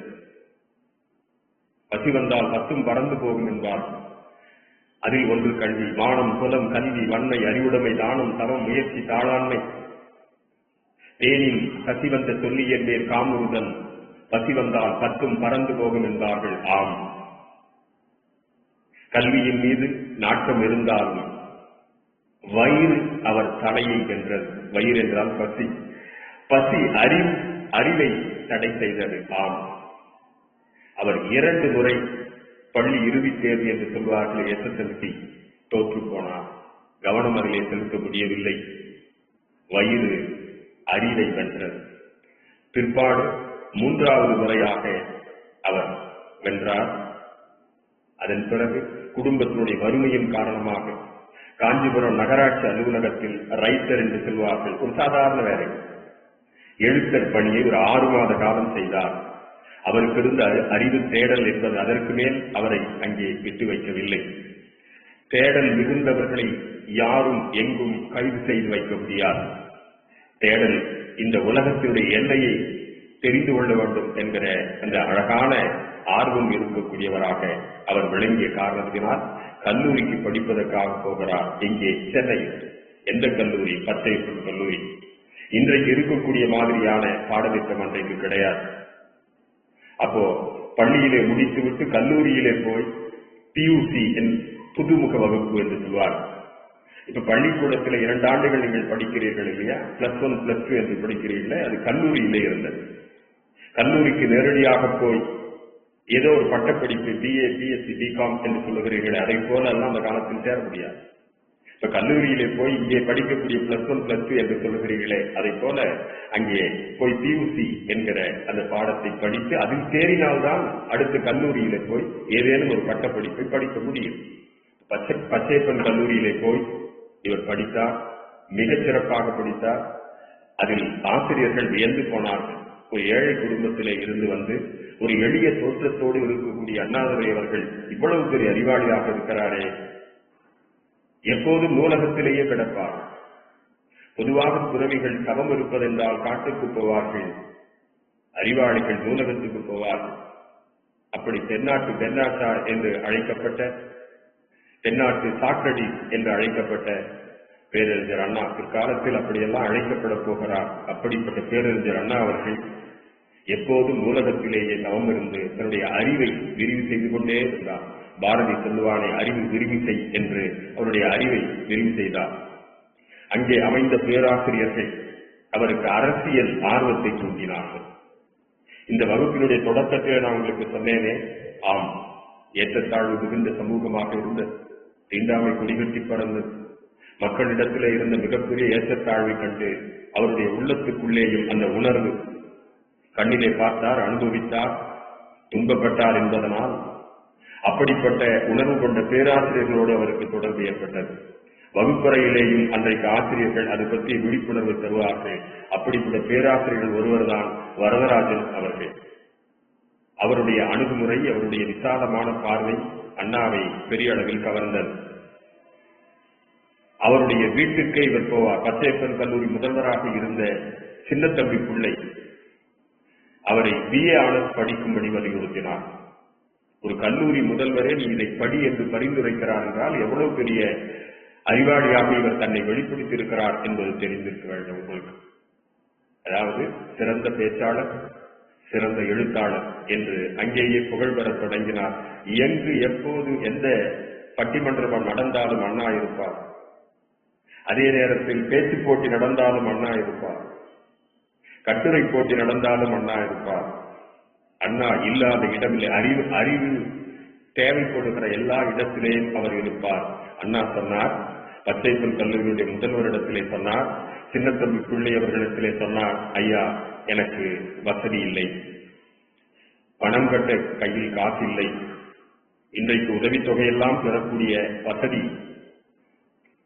பசி வந்தால் 10 பறந்து போகும் என்பார். அதில் ஒன்று கல்வி, வானம் குலம் கல்வி வன்மை அறிவுடைமை தானம் தவம் முயற்சி தாளாண்மை. தேனில் பசி வந்த சொல்லிய பேர் காமுறுதல், பசி வந்தால் 10 பறந்து போகும் என்பார்கள். ஆம், கல்வியின் மீது நாட்டம் இருந்தாலும் வயிறு அவர் தலையை வென்றது. வயிறு என்றால் பசி, பசி அறிவை தடை செய்தது. ஆம், அவர் 2 முறை பள்ளி இறுதித் தேர்வு என்று சொல்வார்கள் SSLC தோற்று போனார். கவனம் அதிலே செலுத்த முடியவில்லை. வயிறு அறிவை வென்றது. பிற்பாடு 3வது முறையாக அவர் வென்றார். அதன் பிறகு குடும்பத்தினுடைய வறுமையின் காரணமாக காஞ்சிபுரம் நகராட்சி அலுவலகத்தில் ரைட்டர் என்று சொல்வார்கள், ஒரு சாதாரண வேலை எழுத்தர் பணியை ஒரு 6 மாத காலம் செய்தார். அவருக்கு இருந்த அறிவு தேடல் என்பது அதற்கு மேல் அவரை அங்கே விட்டு வைக்கவில்லை. தேடல் மிகுந்தவர்களை யாரும் எங்கும் கைது செய்து வைக்க முடியாது. தேடல் இந்த உலகத்தினுடைய எல்லையை தெரிந்து கொள்ள வேண்டும் என்கிற அந்த அழகான ஆர்வம் இருக்கக்கூடியவராக அவர் விளங்கிய காரணத்தினால் கல்லூரிக்கு படிப்பதற்காக போகிறார். இங்கே சென்னையில் எந்த கல்லூரி? பச்சையப்பன் கல்லூரி. இன்றைக்கு இருக்கக்கூடிய மாதிரியான பாடத்திட்டம் அன்றைக்கு கிடையாது. அப்போ பள்ளியிலே முடித்துவிட்டு கல்லூரியிலே போய் PUC புதுமுக வகுப்பு என்று சொல்வார். இப்ப பள்ளிக்கூடத்தில் 2 ஆண்டுகள் நீங்கள் படிக்கிறீர்கள் இல்லையா, +1 +2 என்று படிக்கிறீர்களே, அது கல்லூரியிலே இருந்தது. கல்லூரிக்கு நேரடியாக போய் ஏதோ ஒரு பட்டப்படிப்பு BA BSc BCom என்று சொல்லுகிறீர்கள், அதை போல எல்லாம் அந்த காலத்தில் சேர முடியாது. இப்ப கல்லூரியிலே போய் இங்கே படிக்கக்கூடிய +1 +2 என்று சொல்லுகிறீர்களே, அதை போல அங்கே போய் PUC என்கிற அந்த பாடத்தை படித்து அதில் தேறினால்தான் அடுத்த கல்லூரியிலே போய் ஏதேனும் ஒரு பட்டப்படிப்பை படிக்க முடியும். பச்சையப்பன் கல்லூரியிலே போய் இவர் படித்தார், மிகச் சிறப்பாக படித்தார். அதில் ஆசிரியர்கள் வியந்து போனார்கள். ஒரு ஏழை குடும்பத்திலே இருந்து வந்து ஒரு எளிய தோற்றத்தோடு இருக்கக்கூடிய அண்ணாதுரை அவர்கள் இவ்வளவு பெரிய அறிவாளியாக இருக்கிறாரே, எப்போதும் நூலகத்திலேயே கிடப்பார். பொதுவாக துறவிகள் தவம் இருப்பதென்றால் காட்டுக்கு போவார்கள், அறிவாளிகள் நூலகத்துக்கு போவார்கள். அப்படி தென்னாட்டு பெர்னார்டா என்று அழைக்கப்பட்ட, தென்னாட்டு சாக்ரடிஸ் என்று அழைக்கப்பட்ட பேரறிஞர் அண்ணா பிற்காலத்தில் அப்படியெல்லாம் அழைக்கப்பட போகிறார். அப்படிப்பட்ட பேரறிஞர் அண்ணா அவர்கள் எப்போதும் நூலகத்திலேயே தவம் இருந்து தன்னுடைய அறிவை விரிவு செய்து கொண்டே இருந்தார். பாரதி சொல்லுவானே, அறிவு விரிவு செய் என்று அவருடைய அறிவை விரிவு செய்தார். அங்கே அமைந்த பேராசிரியர்கள் அவருக்கு அரசியல் ஆர்வத்தை தூண்டினார்கள். இந்த வகுப்பினுடைய தொடக்கத்தில் நான் உங்களுக்கு சொன்னேனே, ஆம், ஏற்றத்தாழ்வு மிகுந்த சமூகமாக இருந்தது, தீண்டாமை குடிகட்டி பறந்தது. மக்களிடத்திலே இருந்த மிகப்பெரிய ஏற்றத்தாழ்வை கண்டு அவருடைய உள்ளத்துக்குள்ளேயும் அந்த உணர்வு, கண்ணிலே பார்த்தார், அனுபவித்தார், துன்பப்பட்டார் என்பதனால் அப்படிப்பட்ட உணர்வு கொண்ட பேராசிரியர்களோடு அவருக்கு தொடர்பு ஏற்பட்டது. வகுப்பறையிலேயும் அன்றைக்கு ஆசிரியர்கள் அது பற்றிய விழிப்புணர்வு தருவார்கள். அப்படிப்பட்ட பேராசிரியர்கள் ஒருவர் தான் வரதராஜன் அவர்கள். அவருடைய அணுகுமுறை, அவருடைய விசாலமான பார்வை அண்ணாவை பெரிய அளவில் கவர்ந்தது. அவருடைய வீட்டுக்கே இவர் போவார். பச்சையப்பன் கல்லூரி முதல்வராக இருந்த சின்னத்தம்பி பிள்ளை அவரை BA ஆனர்ஸ் படிக்கும்படி வலியுறுத்தினார். ஒரு கல்லூரி முதல்வரே நீ இதை படி என்று பரிந்துரைக்கிறார் என்றால் எவ்வளவு பெரிய அறிவாளியாக இவர் தன்னை வெளிப்படுத்தியிருக்கிறார் என்பது தெரிந்திருக்க வேண்டும் உங்களுக்கு. அதாவது சிறந்த பேச்சாளர், சிறந்த எழுத்தாளர் என்று அங்கேயே புகழ் பெற தொடங்கினார். எங்கு எப்போது எந்த பட்டிமன்றம் நடந்தாலும் அண்ணா இருப்பார். அதே நேரத்தில் பேச்சு போட்டி நடந்தாலும் அண்ணா இருப்பார். கட்டுரை போட்டி நடந்தாலும் அண்ணா இருப்பார். அண்ணா இல்லாத இடமில்லை. அறிவு தேவைப்படுகிற எல்லா இடத்திலேயும் அவர் இருப்பார். அண்ணா சொன்னார், பச்சைப்பன் கல்லூரியுடைய முதல்வரிடத்திலே சொன்னார், சின்னத்தம்பி பிள்ளை அவர்களிடத்திலே சொன்னார், ஐயா எனக்கு வசதி இல்லை, பணம் கட்ட கையில் காசு இல்லை, இன்றைக்கு உதவித்தொகையெல்லாம் பெறக்கூடிய வசதி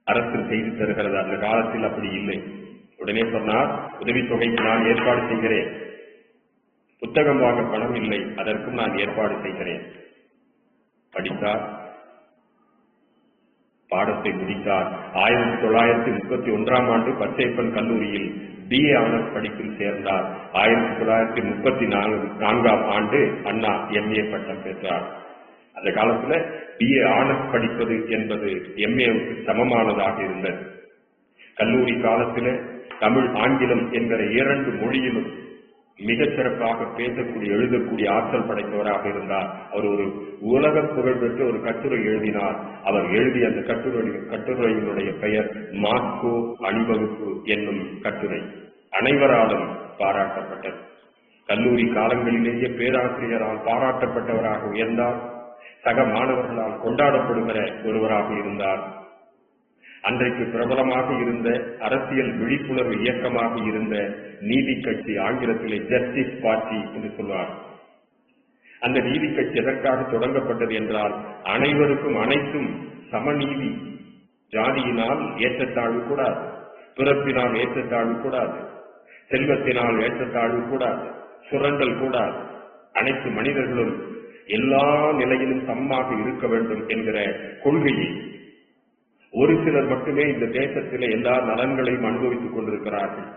அரசு செய்து தருகிறது, அந்த காலத்தில் அப்படி இல்லை. உடனே சொன்னார், உதவித்தொகைக்கு நான் ஏற்பாடு செய்கிறேன், புத்தகம் வாங்க பணம் இல்லை, அதற்கும் நான் ஏற்பாடு செய்கிறேன். படித்தார், பாடத்தை முடித்தார். 1931ஆம் ஆண்டு பச்சையப்பன் கல்லூரியில் BA ஆனர்ஸ் படிப்பில் சேர்ந்தார். 1934ஆம் ஆண்டு அண்ணா MA பட்டம் பெற்றார். அந்த காலத்துல BA ஆனர்ஸ் படிப்பது என்பது MAவுக்கு சமமானதாக இருந்தது. கல்லூரி காலத்தில் தமிழ், ஆங்கிலம் என்கிற 2 மொழியிலும் மிகச் சிறப்பாக பேசக்கூடிய, எழுதக்கூடிய ஆற்றல் படைத்தவராக இருந்தார். அவர் ஒரு உலக புகழ் பெற்று ஒரு கட்டுரை எழுதினார். அவர் எழுதிய அந்த கட்டுரையினுடைய பெயர் மாஸ்கோ அணிவகுப்பு என்னும் கட்டுரை. அனைவராலும் பாராட்டப்பட்டது. கல்லூரி காலங்களிலேயே பேராசிரியரால் பாராட்டப்பட்டவராக உயர்ந்தார். சக மாணவர்களால் கொண்டாடப்படுகிற ஒருவராக இருந்தார். அன்றைக்கு பிரபலமாக இருந்த அரசியல் விழிப்புணர்வு இயக்கமாக இருந்த நீதி கட்சி, ஆங்கிலத்திலே ஜஸ்டிஸ் பார்ட்டி என்று சொல்வார். அந்த நீதி கட்சி எதற்காக தொடங்கப்பட்டது என்றால், அனைவருக்கும் அனைத்தும் சமநீதி, ஜாதியினால் ஏற்றத்தாழ்வு கூடாது, பிறப்பினால் ஏற்றத்தாழ்வு கூடாது, செல்வத்தினால் ஏற்றத்தாழ்வு கூடாது, சுரண்டல் கூடாது, அனைத்து மனிதர்களும் எல்லா நிலையிலும் சமமாக இருக்க வேண்டும் என்கிற கொள்கையை, ஒரு சிலர் மட்டுமே இந்த தேசத்திலே எல்லா நலன்களையும் அனுபவித்துக் கொண்டிருக்கிறார்கள்,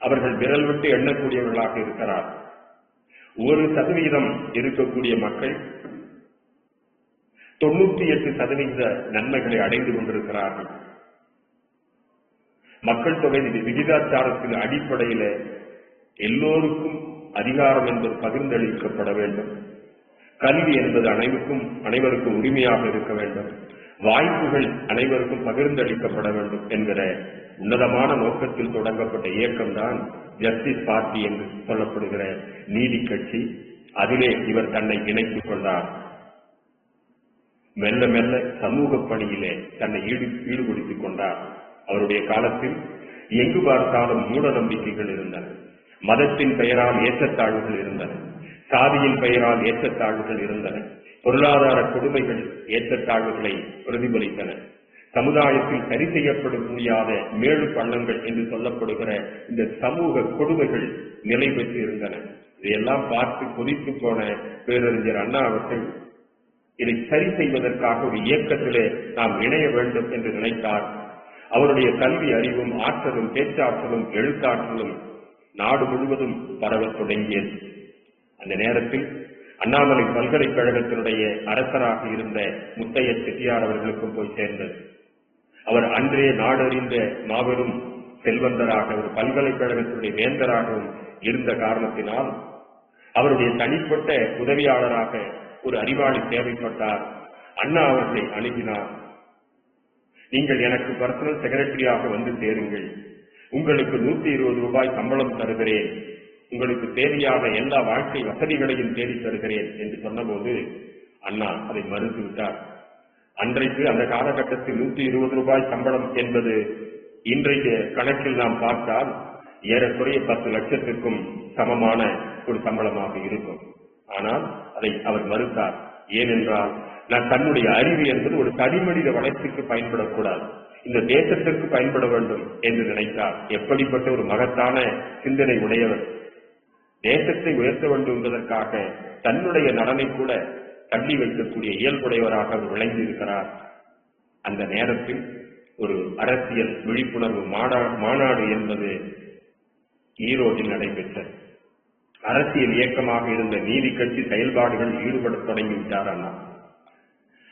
அவர்கள் விரல் விட்டு எண்ணக்கூடியவர்களாக இருக்கிறார். 1% இருக்கக்கூடிய மக்கள் 98% நன்மைகளை அடைந்து கொண்டிருக்கிறார்கள். மக்கள் தொகை விகிதாச்சாரத்தின் அடிப்படையில் எல்லோருக்கும் அதிகாரம் என்பது பகிர்ந்தளிக்கப்பட வேண்டும். கல்வி என்பது அனைவருக்கும் உரிமையாக இருக்க வேண்டும். வாய்ப்புகள் அனைவருக்கும் பகிர்ந்தளிக்கப்பட வேண்டும் என்கிற உன்னதமான நோக்கத்தில் தொடங்கப்பட்ட இயக்கம்தான் ஜஸ்டிஸ் பார்ட்டி என்று சொல்லப்படுகிற நீதி கட்சி. அதிலே இவர் தன்னை இணைத்துக் கொண்டார். மெல்ல மெல்ல சமூக பணியிலே தன்னை ஈடுபடுத்திக் கொண்டார். அவருடைய காலத்தில் எங்கு பார்த்தாலும் மூட நம்பிக்கைகள் இருந்தன. மதத்தின் பெயரால் ஏற்றத்தாழ்வுகள் இருந்தன. சாதியின் பெயரால் ஏற்றத்தாழ்வுகள் இருந்தன. பொருளாதார கொடுமைகள் ஏற்றத்தாழ்வுகளை பிரதிபலித்தன. சமுதாயத்தில் சரி செய்யப்பட முடியாத மேடு பள்ளங்கள் என்று சொல்லப்படுகிற இந்த சமூக கொடுமைகள் நிலை பெற்று இருந்தன. இதையெல்லாம் பார்த்து கொதித்து போன பேரறிஞர் அண்ணா அவர்கள் இதை சரி செய்வதற்காக ஒரு இயக்கத்திலே நாம் இணைய வேண்டும் என்று நினைத்தார். அவருடைய கல்வி அறிவும் ஆற்றலும் பேச்சாற்றலும் எழுத்தாற்றலும் நாடு முழுவதும் பரவத் தொடங்கியது. அந்த நேரத்தில் அண்ணாமலை பல்கலைக்கழகத்தினுடைய அரசராக இருந்த முத்தைய செட்டியார் அவர்களுக்கும் போய் சேர்ந்தது. அவர் அன்றே நாடறிந்த மாபெரும் செல்வந்தராக ஒரு பல்கலைக்கழகத்தினுடைய வேந்தராகவும் இருந்த காரணத்தினால் அவருடைய தனிப்பட்ட உதவியாளராக ஒரு அறிவாளி தேவைப்பட்டார். அண்ணா அவர்களை அணுகினார். நீங்கள் எனக்கு பர்சனல் செக்ரட்டரியாக வந்து சேருங்கள், உங்களுக்கு 120 ரூபாய் சம்பளம் தருகிறேன், உங்களுக்கு தேவையான எல்லா வாழ்க்கை வசதிகளையும் தேடி தருகிறேன் என்று சொன்னபோது அண்ணா அதை மறுத்துவிட்டார். அன்றைக்கு அந்த காலகட்டத்தில் 120 ரூபாய் சம்பளம் என்பது இன்றைய கணக்கில் நாம் பார்த்தால் ஏறக்குறைய 10 லட்சத்திற்கும் சமமான ஒரு சம்பளமாக இருக்கும். ஆனால் அதை அவர் மறுத்தார். ஏனென்றால் நான் தன்னுடைய அறிவு என்பது ஒரு தனிமனித வளர்ச்சிக்கு பயன்படக்கூடாது, இந்த தேசத்திற்கு பயன்பட வேண்டும் என்று நினைத்தார். எப்படிப்பட்ட ஒரு மகத்தான சிந்தனை உடையவர்! தேசத்தை உயர்த்த வேண்டும் என்பதற்காக தன்னுடைய நலனை கூட தள்ளி வைக்கக்கூடிய இயல்புடையவராக அவர் விளங்கி இருக்கிறார். அந்த நேரத்தில் ஒரு அரசியல் விழிப்புணர்வு மாநாடு என்பது ஈரோட்டில் நடைபெற்றது. அரசியல் இயக்கமாக இருந்த நீதி கட்சி செயல்பாடுகள் ஈடுபட தொடங்கிவிட்டார் அண்ணா.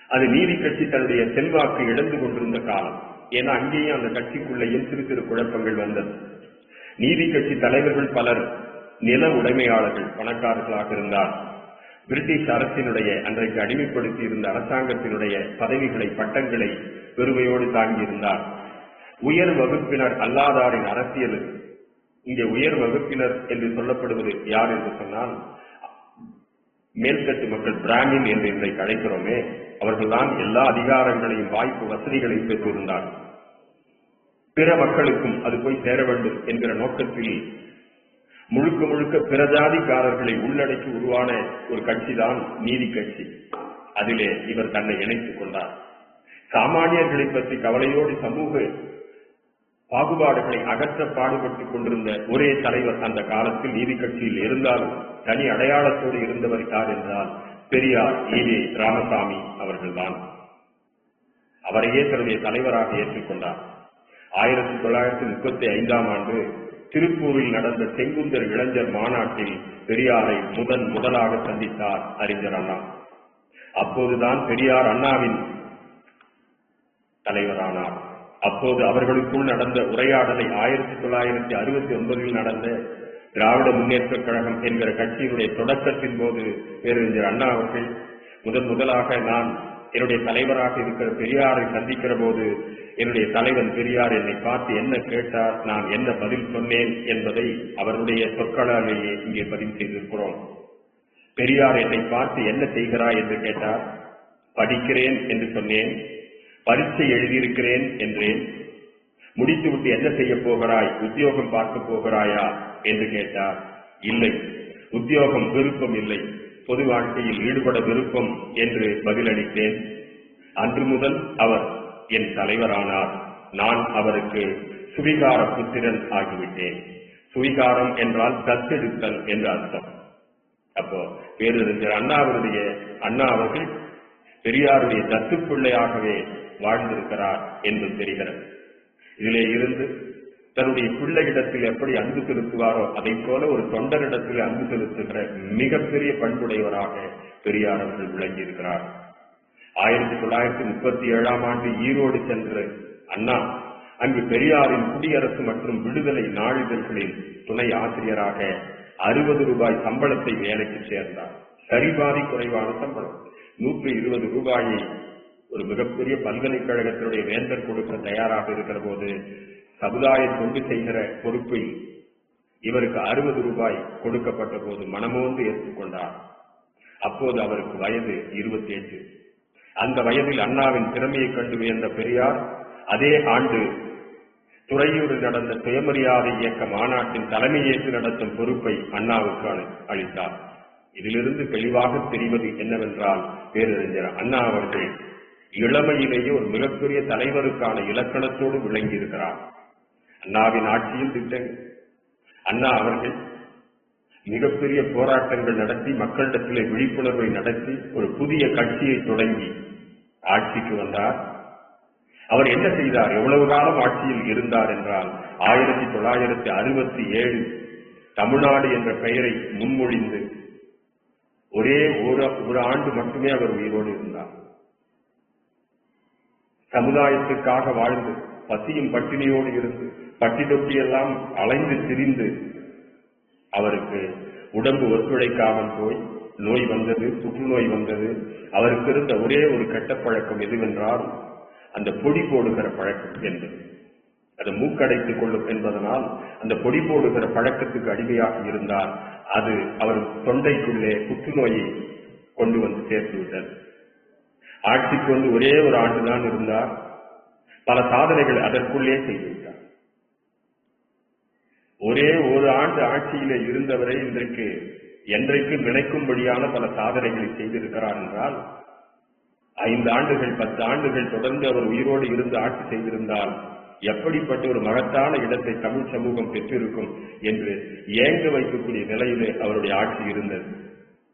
அது நீதி கட்சி தன்னுடைய செல்வாக்கு இழந்து கொண்டிருந்த காலம். ஏன்னா அங்கேயும் அந்த கட்சிக்குள்ளேயும் சிறு சிறு குழப்பங்கள் வந்தது. நீதி கட்சி தலைவர்கள் பலர் நில உடைமையாளர்கள், பணக்காரர்களாக இருந்தார். பிரிட்டிஷ் அரசினுடைய அன்றைக்கு அடிமைப்படுத்தி இருந்த அரசாங்கத்தினுடைய பதவிகளை பட்டங்களை பெருமையோடு தாங்கியிருந்தார். உயர் வகுப்பினர் அல்லாதாரின் அரசியல். இங்கே உயர் வகுப்பினர் என்று சொல்லப்படுவது யார் என்று சொன்னால் மேல்தட்டு மக்கள், பிராமின் என்று இன்றைக்கு அழைக்கிறோமே, அவர்கள்தான் எல்லா அதிகாரங்களையும் வாய்ப்பு வசதிகளையும் பெற்றிருந்தார். பிற மக்களுக்கும் அது போய் சேர வேண்டும் என்கிற நோக்கத்தில் முழுக்க முழுக்க பிரஜாதிகாரர்களை உள்ளடக்கி உருவான ஒரு கட்சி தான் நீதி கட்சி. அதிலே இவர் தன்னை இணைத்துக் கொண்டார். சாமானியர்களை பற்றி கவலையோடு சமூக பாகுபாடுகளை அகற்ற பாடுபட்டுக் கொண்டிருந்த ஒரே தலைவர் அந்த காலத்தில் நீதி கட்சியில் இருந்தாலும் தனி அடையாளத்தோடு இருந்தவர் யார் என்றால் பெரியார் ஈவே ராமசாமி அவர்கள்தான். அவரையே தன்னுடைய தலைவராக ஏற்றுக்கொண்டார். 1935ஆம் ஆண்டு திருப்பூரில் நடந்த செங்குந்தர் இளைஞர் மாநாட்டில் பெரியாரை முதலாக சந்தித்தார் அறிஞர் அண்ணா. அப்போதுதான் பெரியார் அண்ணாவின் தலைவரானார். அப்போது அவர்களுக்குள் நடந்த உரையாடலை 1969 நடந்த திராவிட முன்னேற்ற கழகம் என்கிற கட்சியினுடைய தொடக்கத்தின் போது பேரறிஞர் அண்ணா அவர்கள் முதலாக நான் என்னுடைய தலைவராக இருக்கிற பெரியாரை சந்திக்கிற போது என்னுடைய தலைவன் பெரியார் என்னை பார்த்து என்ன கேட்டார், நான் என்ன பதில் சொன்னேன் என்பதை அவருடைய சொற்களாலேயே இங்கே பதிவு செய்திருக்கிறோம். பெரியார் என்னை பார்த்து என்ன செய்கிறாய் என்று கேட்டார். படிக்கிறேன் என்று சொன்னேன். பரீட்சை எழுதியிருக்கிறேன் என்றேன். முடித்துவிட்டு என்ன செய்ய போகிறாய், உத்தியோகம் பார்க்க போகிறாயா என்று கேட்டார். இல்லை, உத்தியோகம் விருப்பம் இல்லை, பொது வாழ்க்கையில் ஈடுபட விருப்பம் என்று பதிலளித்தேன். அன்று முதல் அவர் என் தலைவரானார். நான் அவருக்கு சுவிகார புத்திரன் ஆகிவிட்டேன். சுவிகாரம் என்றால் தத்தெடுத்தல் என்று அர்த்தம். அப்போ பேரறிஞர் அண்ணா அவர்கள் பெரியாருடைய தத்து பிள்ளையாகவே வாழ்ந்திருக்கிறார் என்று தெரிகிறது. இதிலே இருந்து தன்னுடைய பிள்ளையிடத்தில் எப்படி அன்பு செலுத்துவாரோ அதை போல ஒரு தொண்டரிடத்தில் அன்பு செலுத்துகிற மிகப்பெரிய பண்புடையவராக பெரியார் அவர்கள் விளங்கியிருக்கிறார். 1937ஆம் ஆண்டு ஈரோடு சென்ற அண்ணா அங்கு பெரியாரின் குடியரசு மற்றும் விடுதலை நாளிதழ்களில் துணை ஆசிரியராக 60 ரூபாய் சம்பளத்தை வேலைக்கு சேர்ந்தார். சரிபாதி குறைவான சம்பளம். 120 ரூபாயை ஒரு மிகப்பெரிய பல்கலைக்கழகத்தினுடைய வேந்தர் கொடுக்க தயாராக இருக்கிற போது சமுதாய தொண்டு செய்கிற பொறுப்பில் இவருக்கு 60 ரூபாய் கொடுக்கப்பட்ட போது மனமோந்து ஏற்றுக்கொண்டார். அப்போது அவருக்கு வயது 28. அந்த வயதில் அண்ணாவின் திறமையை கண்டு வியந்த பெரியார் அதே ஆண்டு துறையூரில் நடந்த சுயமரியாதை இயக்க மாநாட்டின் தலைமையேற்று நடத்தும் பொறுப்பை அண்ணாவுக்கு அளித்தார். இதிலிருந்து தெளிவாக தெரிவது என்னவென்றால் பேரறிஞர் அண்ணா அவர்கள் இளமையிலேயே ஒரு மிகப்பெரிய தலைவருக்கான இலக்கணத்தோடு விளங்கி இருக்கிறார். அண்ணாவின் ஆட்சியில் திட்டங்கள். அண்ணா அவர்கள் மிகப்பெரிய போராட்டங்கள் நடத்தி மக்களிடத்திலே விழிப்புணர்வை நடத்தி ஒரு புதிய கட்சியை தொடங்கி ஆட்சிக்கு வந்தார். அவர் என்ன செய்தார்? எவ்வளவு காலம் ஆட்சியில் இருந்தார் என்றால் 1967 தமிழ்நாடு என்ற பெயரை முன்மொழிந்து ஒரே ஒரு ஆண்டு மட்டுமே அவர் உயிரோடு இருந்தார். சமுதாயத்துக்காக வாழ்ந்து பசியும் பட்டினியோடு இருந்து பட்டி தொட்டியெல்லாம் அலைந்து திரிந்து அவருக்கு உடம்பு ஒத்துழைக்காமல் போய் நோய் வந்தது, புற்றுநோய் வந்தது. அவருக்கு இருந்த ஒரே ஒரு கெட்ட பழக்கம் எதுவென்றால் அந்த பொடி போடுகிற பழக்கம் என்பது. அது மூக்கடைத்துக் கொள்ளும் என்பதனால் அந்த பொடி போடுகிற பழக்கத்துக்கு அடிமையாக இருந்தால் அது அவர் தொண்டைக்குள்ளே புற்றுநோயை கொண்டு வந்து சேர்த்து விட்டது. ஆட்சிக்கு வந்து ஒரே ஒரு ஆண்டுதான் இருந்தார். பல சாதனைகள் அதற்குள்ளே செய்துவிட்டார். ஒரே ஒரு ஆண்டு ஆட்சியிலே இருந்தவரை இன்றைக்கு என்றைக்கு நினைக்கும்படியான பல சாதனைகளை செய்திருக்கிறார் என்றால் 5 ஆண்டுகள் 10 ஆண்டுகள் தொடர்ந்து அவர் உயிரோடு இருந்து ஆட்சி செய்திருந்தால் எப்படிப்பட்ட ஒரு மகத்தான இடத்தை தமிழ் சமூகம் பெற்றிருக்கும் என்று ஏங்க வைக்கக்கூடிய நிலையிலே அவருடைய ஆட்சி இருந்தது.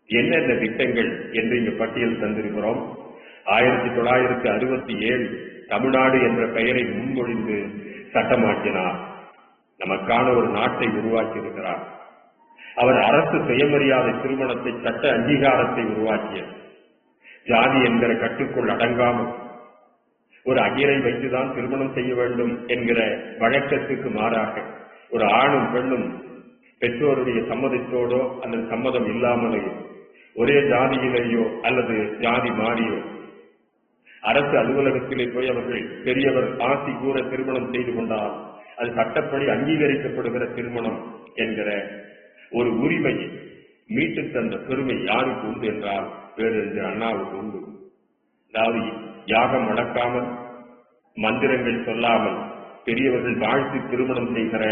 என்னென்ன திட்டங்கள் என்று இங்கு பட்டியல் தந்திருக்கிறோம். 1967 தமிழ்நாடு என்ற பெயரை முன்மொழிந்து சட்டமாக்கினார். நமக்கான ஒரு நாட்டை உருவாக்கி இருக்கிறார். அவர் அரசு சுயமரியாதை திருமணத்தை சட்ட அங்கீகாரத்தை உருவாக்கிய ஜாதி என்கிற கட்டுக்குள் அடங்காமல் ஒரு ஐயரை வைத்துதான் திருமணம் செய்ய வேண்டும் என்கிற வழக்கத்துக்கு மாறாக ஒரு ஆணும் பெண்ணும் பெற்றோருடைய சம்மதத்தோடோ அல்லது சம்மதம் இல்லாமலேயோ ஒரே ஜாதியிலேயோ அல்லது ஜாதி மாறியோ அரசு அலுவலகத்திலே போய் அவர்கள் பெரியவர் ஆசி கூற திருமணம் செய்து கொண்டால் அது சட்டப்படி அங்கீகரிக்கப்படுகிற திருமணம் என்கிற ஒரு உரிமை மீட்டு தந்த பெருமை யாருக்கு உண்டு என்றால் பேரறிஞர் அண்ணாவுக்கு உண்டு. அதாவது யாகம் நடக்காமல் மந்திரங்கள் சொல்லாமல் பெரியவர்கள் வாழ்த்து திருமணம் செய்கிற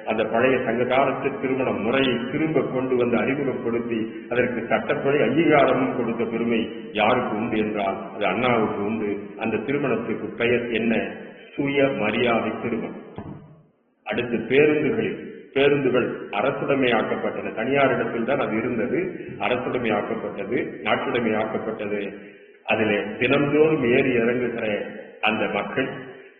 அந்த பழைய சங்ககாலத்து திருமண முறையை திரும்ப கொண்டு வந்து அறிமுகப்படுத்தி அதற்கு சட்டப்படி அங்கீகாரமும் கொடுத்த பெருமை யாருக்கு உண்டு என்றால் அது அண்ணாவுக்கு உண்டு. அந்த திருமணத்துக்கு பெயர் என்ன? சுய மரியாதை திருமணம். அடுத்து பேருந்துகள் அரசுடைமையாக்கப்பட்டன. தனியாரிடத்தில் தான் அது இருந்தது. அரசுடைமையாக்கப்பட்டது, நாட்டுடைமையாக்கப்பட்டது. அதிலே தினந்தோறும் ஏறி இறங்குகிற அந்த மக்கள்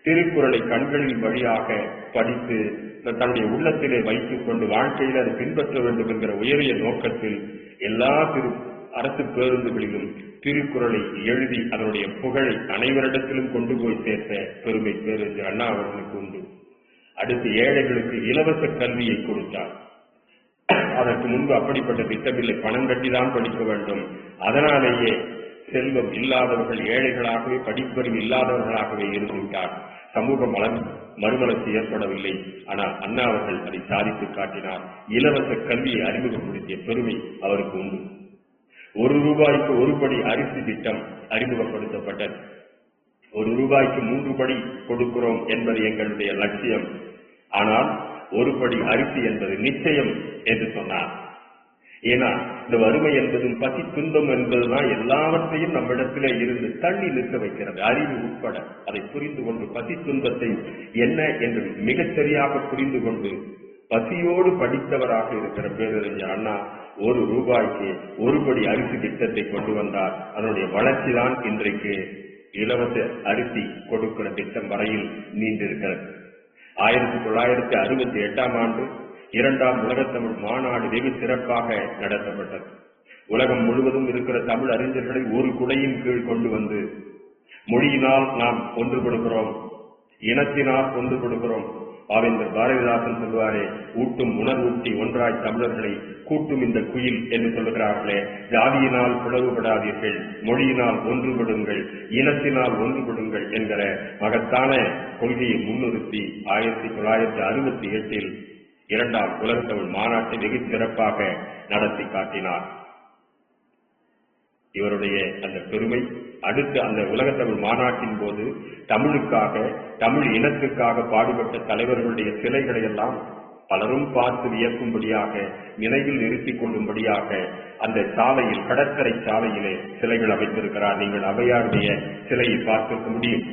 திருக்குறளை கண்களின் வழியாக படித்து தன்னுடைய உள்ளத்திலே வைத்துக் கொண்டு வாழ்க்கையில் அதை பின்பற்ற வேண்டும் என்கிற உயரிய நோக்கத்தில் எல்லா அரசு பேருந்துகளிலும் திருக்குறளை எழுதி அதனுடைய புகழை அனைவரிடத்திலும் கொண்டு போய் சேர்த்த பெருமை பேரறிஞர் அண்ணா அவர்களுக்கு உண்டு. அடுத்து ஏழைகளுக்கு இலவச கல்வியை கொடுத்தார். அதற்கு முன்பு அப்படிப்பட்ட திட்டமில்லை. பணம் கட்டிதான் படிக்க வேண்டும். அதனாலேயே செல்வம் இல்லாதவர்கள் ஏழைகளாகவே படிப்பறிவு இல்லாதவர்களாகவே இருந்துவிட்டார். சமூக மறுமலர்ச்சி ஏற்படவில்லை. ஆனால் அண்ணா அவர்கள் அதை சாதித்து காட்டினார். இலவச கல்வியை அறிமுகப்படுத்திய பெருமை அவருக்கு உண்டு. 1 ரூபாய்க்கு 1 படி அரிசி திட்டம் அறிமுகப்படுத்தப்பட்டது. 1 ரூபாய்க்கு 3 படி கொடுக்கிறோம் என்பது எங்களுடைய லட்சியம். ஆனால் 1 படி அரிசி என்பது நிச்சயம் என்று சொன்னார். ஏன்னா இந்த வறுமை என்பதும் பசி துன்பம் என்பதுதான் எல்லாவற்றையும் நம்மிடத்திலே இருந்து தள்ளி நிற்க வைக்கிறது. அறிவு உட்பட அதை புரிந்து கொண்டு பசி துன்பத்தை என்ன என்று மிகச் சரியாக புரிந்து கொண்டு பசியோடு படித்தவராக இருக்கிற பேரறிஞர் அண்ணா 1 ரூபாய்க்கு 1 படி அரிசி திட்டத்தை கொண்டு வந்தார். அதனுடைய வளர்ச்சி தான் இன்றைக்கு இலவச அரிசி கொடுக்கிற திட்டம் வரையில் நீண்டிருக்கிறது. 1968ஆம் ஆண்டு 2ஆம் உலகத்தமிழ் மாநாடு வெகு சிறப்பாக நடத்தப்பட்டது. உலகம் முழுவதும் இருக்கிற தமிழ் அறிஞர்களை ஒரு குடையின் கீழ் கொண்டு வந்து மொழியினால் நாம் ஒன்றுபடுகிறோம், இனத்தினால் ஒன்றுபடுகிறோம். பாவேந்தர் பாரதிதாசன் சொல்வாரே, ஊட்டும் உணர்வூட்டி ஒன்றாய் தமிழர்களை கூட்டும் இந்த குயில் என்று சொல்லுகிறார்களே, ஜாதியினால் பிளவுபடாதீர்கள், மொழியினால் ஒன்றுபடுங்கள், இனத்தினால் ஒன்றுபடுங்கள் என்கிற மகத்தான கொள்கையை முன்னிறுத்தி 1968 2ஆம் உலகத்தமிழ் மாநாட்டை வெகு சிறப்பாக நடத்தி காட்டினார். இவருடைய அந்த பெருமை அடுத்து அந்த உலகத்தமிழ் மாநாட்டின் போது தமிழுக்காக, தமிழ் இனத்துக்காக பாடுபட்ட தலைவர்களுடைய சிலைகளை எல்லாம் பலரும் பார்த்து வியக்கும்படியாக, நினைவில் நிறுத்திக் கொள்ளும்படியாக அந்த சாலையில், கடற்கரை சாலையிலே சிலைகள் அமைத்திருக்கிறார். நீங்கள் ஔவையாருடைய சிலையை பார்த்திருக்க முடியும்.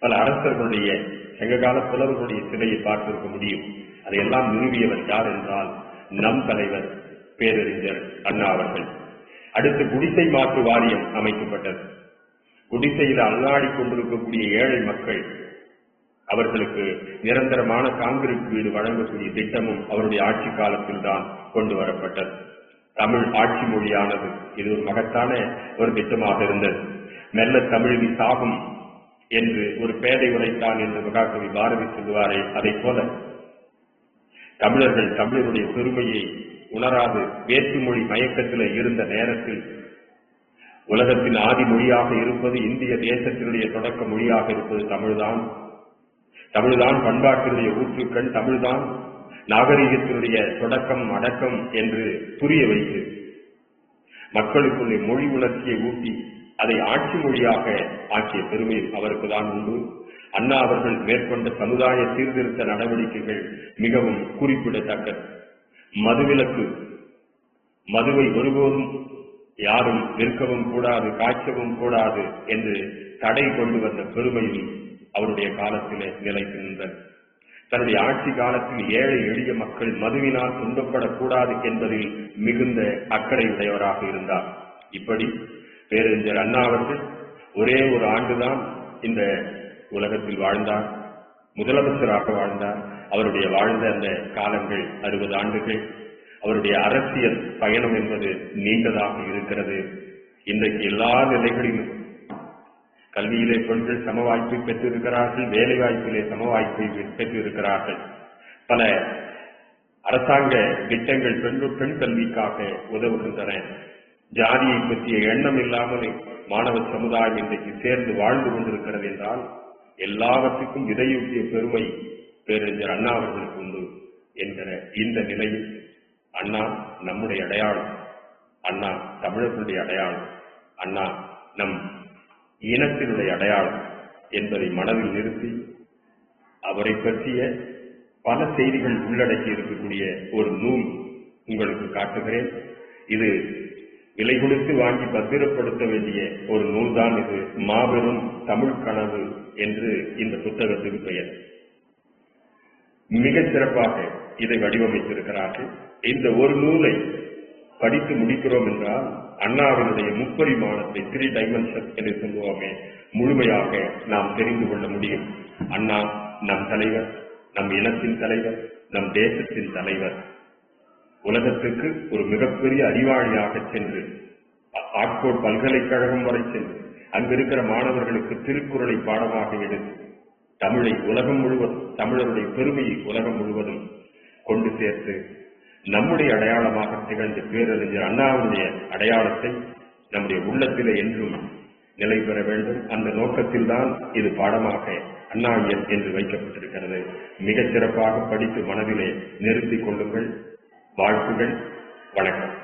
பல அரசர்களுடைய சங்ககால புலவர்களுடைய சிலையை பார்த்திருக்க முடியும். அதையெல்லாம் நிறுவியவர் யார் என்றால் நம் தலைவர் பேரறிஞர் அண்ணா அவர்கள். அடுத்து குடிசை மாற்று வாரியம் அமைக்கப்பட்டது. குடிசையில் அல்லாடி கொண்டிருக்கக்கூடிய ஏழை மக்கள் அவர்களுக்கு நிரந்தரமான கான்கிரீட் வீடு வழங்கக்கூடிய திட்டமும் அவருடைய ஆட்சி காலத்தில் தான் கொண்டு வரப்பட்டது. தமிழ் ஆட்சி மொழியானது இது ஒரு மகத்தான ஒரு திட்டமாக இருந்தது. மெல்ல தமிழி சாகும் என்று ஒரு பேதை உரைத்தான் என்று மகாகவி பாரதி சொல்லுவாரே, அதை போல தமிழர்கள் தமிழருடைய பெருமையை உணராது வேற்றுமொழி மயக்கத்தில் இருந்த நேரத்தில் உலகத்தின் ஆதி மொழியாக இருப்பது, இந்திய தேசத்தினுடைய தொடக்க மொழியாக இருப்பது தமிழ்தான். தமிழ்தான் பண்பாட்டினுடைய ஊற்றுக்கண், தமிழ்தான் நாகரிகத்தினுடைய தொடக்கம் அடக்கம் என்று புரிய வைத்து மக்களுக்குள்ளே மொழி உணர்ச்சியை ஊட்டி அதை ஆட்சி மொழியாக ஆக்கிய பெருமை அவருக்கு தான் உண்டு. அண்ணா அவர்கள் மேற்கொண்ட சமுதாய சீர்திருத்த நடவடிக்கைகள் மிகவும் குறிப்பிடத்தக்கது. மதுவிலக்கு, மதுவை ஒருபோதும் யாரும் விற்கவும் கூடாது, காய்ச்சவும் கூடாது என்று தடை கொண்டு வந்த பெருமையும் அவருடைய காலத்திலே நிலைத்து நின்றது. தன்னுடைய ஆட்சி காலத்தில் ஏழை எளிய மக்கள் மதுவினால் துன்பப்படக்கூடாது என்பதில் மிகுந்த அக்கறை உடையவராக இருந்தார். இப்படி பேரறிஞர் அண்ணா அவர்கள் ஒரே ஒரு ஆண்டுதான் இந்த உலகத்தில் வாழ்ந்தார், முதலமைச்சராக வாழ்ந்தார். அவருடைய வாழ்ந்த அந்த காலங்கள் 60 ஆண்டுகள். அவருடைய அரசியல் பயணம் என்பது நீண்டதாக இருக்கிறது. இன்றைக்கு எல்லா நிலைகளிலும் கல்வியிலே பெண்கள் சம வாய்ப்பை பெற்றிருக்கிறார்கள், வேலை வாய்ப்பிலே சம வாய்ப்பை பெற்றிருக்கிறார்கள். பல அரசாங்க திட்டங்கள் பெண் கல்விக்காக உதவுகின்றன. ஜாதியை பற்றிய எண்ணம் இல்லாமல் மாணவ சமுதாயம் இன்றைக்கு சேர்ந்து வாழ்ந்து கொண்டிருக்கிறது என்றால் எல்லாவற்றுக்கும் விதையூட்டிய பெருமை பேரறிஞர் அண்ணா அவர்களுக்கு உண்டு என்கிற இந்த நிலையில் அண்ணா நம்முடைய அடையாளம், அண்ணா தமிழர்களுடைய அடையாளம், அண்ணா நம் இனத்தினுடைய அடையாளம் என்பதை மனதில் நிறுத்தி அவரை பற்றிய பல செய்திகள் உள்ளடக்கி இருக்கக்கூடிய ஒரு நூல் உங்களுக்கு காட்டுகிறேன். இது விலை கொடுத்து வாங்கி பத்திரப்படுத்த வேண்டிய ஒரு நூல்தான். இது மாபெரும் தமிழ் கனவு என்று இந்த புத்தகத்துக்கு பெயர். மிக சிறப்பாக இதை வடிவமைத்திருக்கிறார்கள். இந்த ஒரு நூலை படித்து முடிக்கிறோம் என்றால் அண்ணாவினுடைய முப்பரிமாணத்தை 3 டைமென்ஷன் என்று சொல்லுவோமே முழுமையாக நாம் தெரிந்து கொள்ள முடியும். அண்ணா நம் தலைவர், நம் இனத்தின் தலைவர், நம் தேசத்தின் தலைவர். உலகத்துக்கு ஒரு மிகப்பெரிய அறிவாளியாக சென்று ஆக்ஸ்போர்ட் பல்கலைக்கழகம் வரை சென்று அங்கிருக்கிற மாணவர்களுக்கு திருக்குறளை பாடமாக எடுத்து தமிழை உலகம் முழுவதும், தமிழருடைய பெருமையை உலகம் முழுவதும் கொண்டு சேர்த்து நம்முடைய அடையாளமாக திகழ்ந்த பேரறிஞர் அண்ணாவுடைய அடையாளத்தை நம்முடைய உள்ளத்திலே என்றும் நிலை பெற வேண்டும். அந்த நோக்கத்தில் தான் இது பாடமாக அண்ணாவியல் என்று வைக்கப்பட்டிருக்கிறது. மிகச் சிறப்பாக படித்து மனதிலே நிறுத்திக் கொள்ளுங்கள். வாழ்த்துகள். வணக்கம்.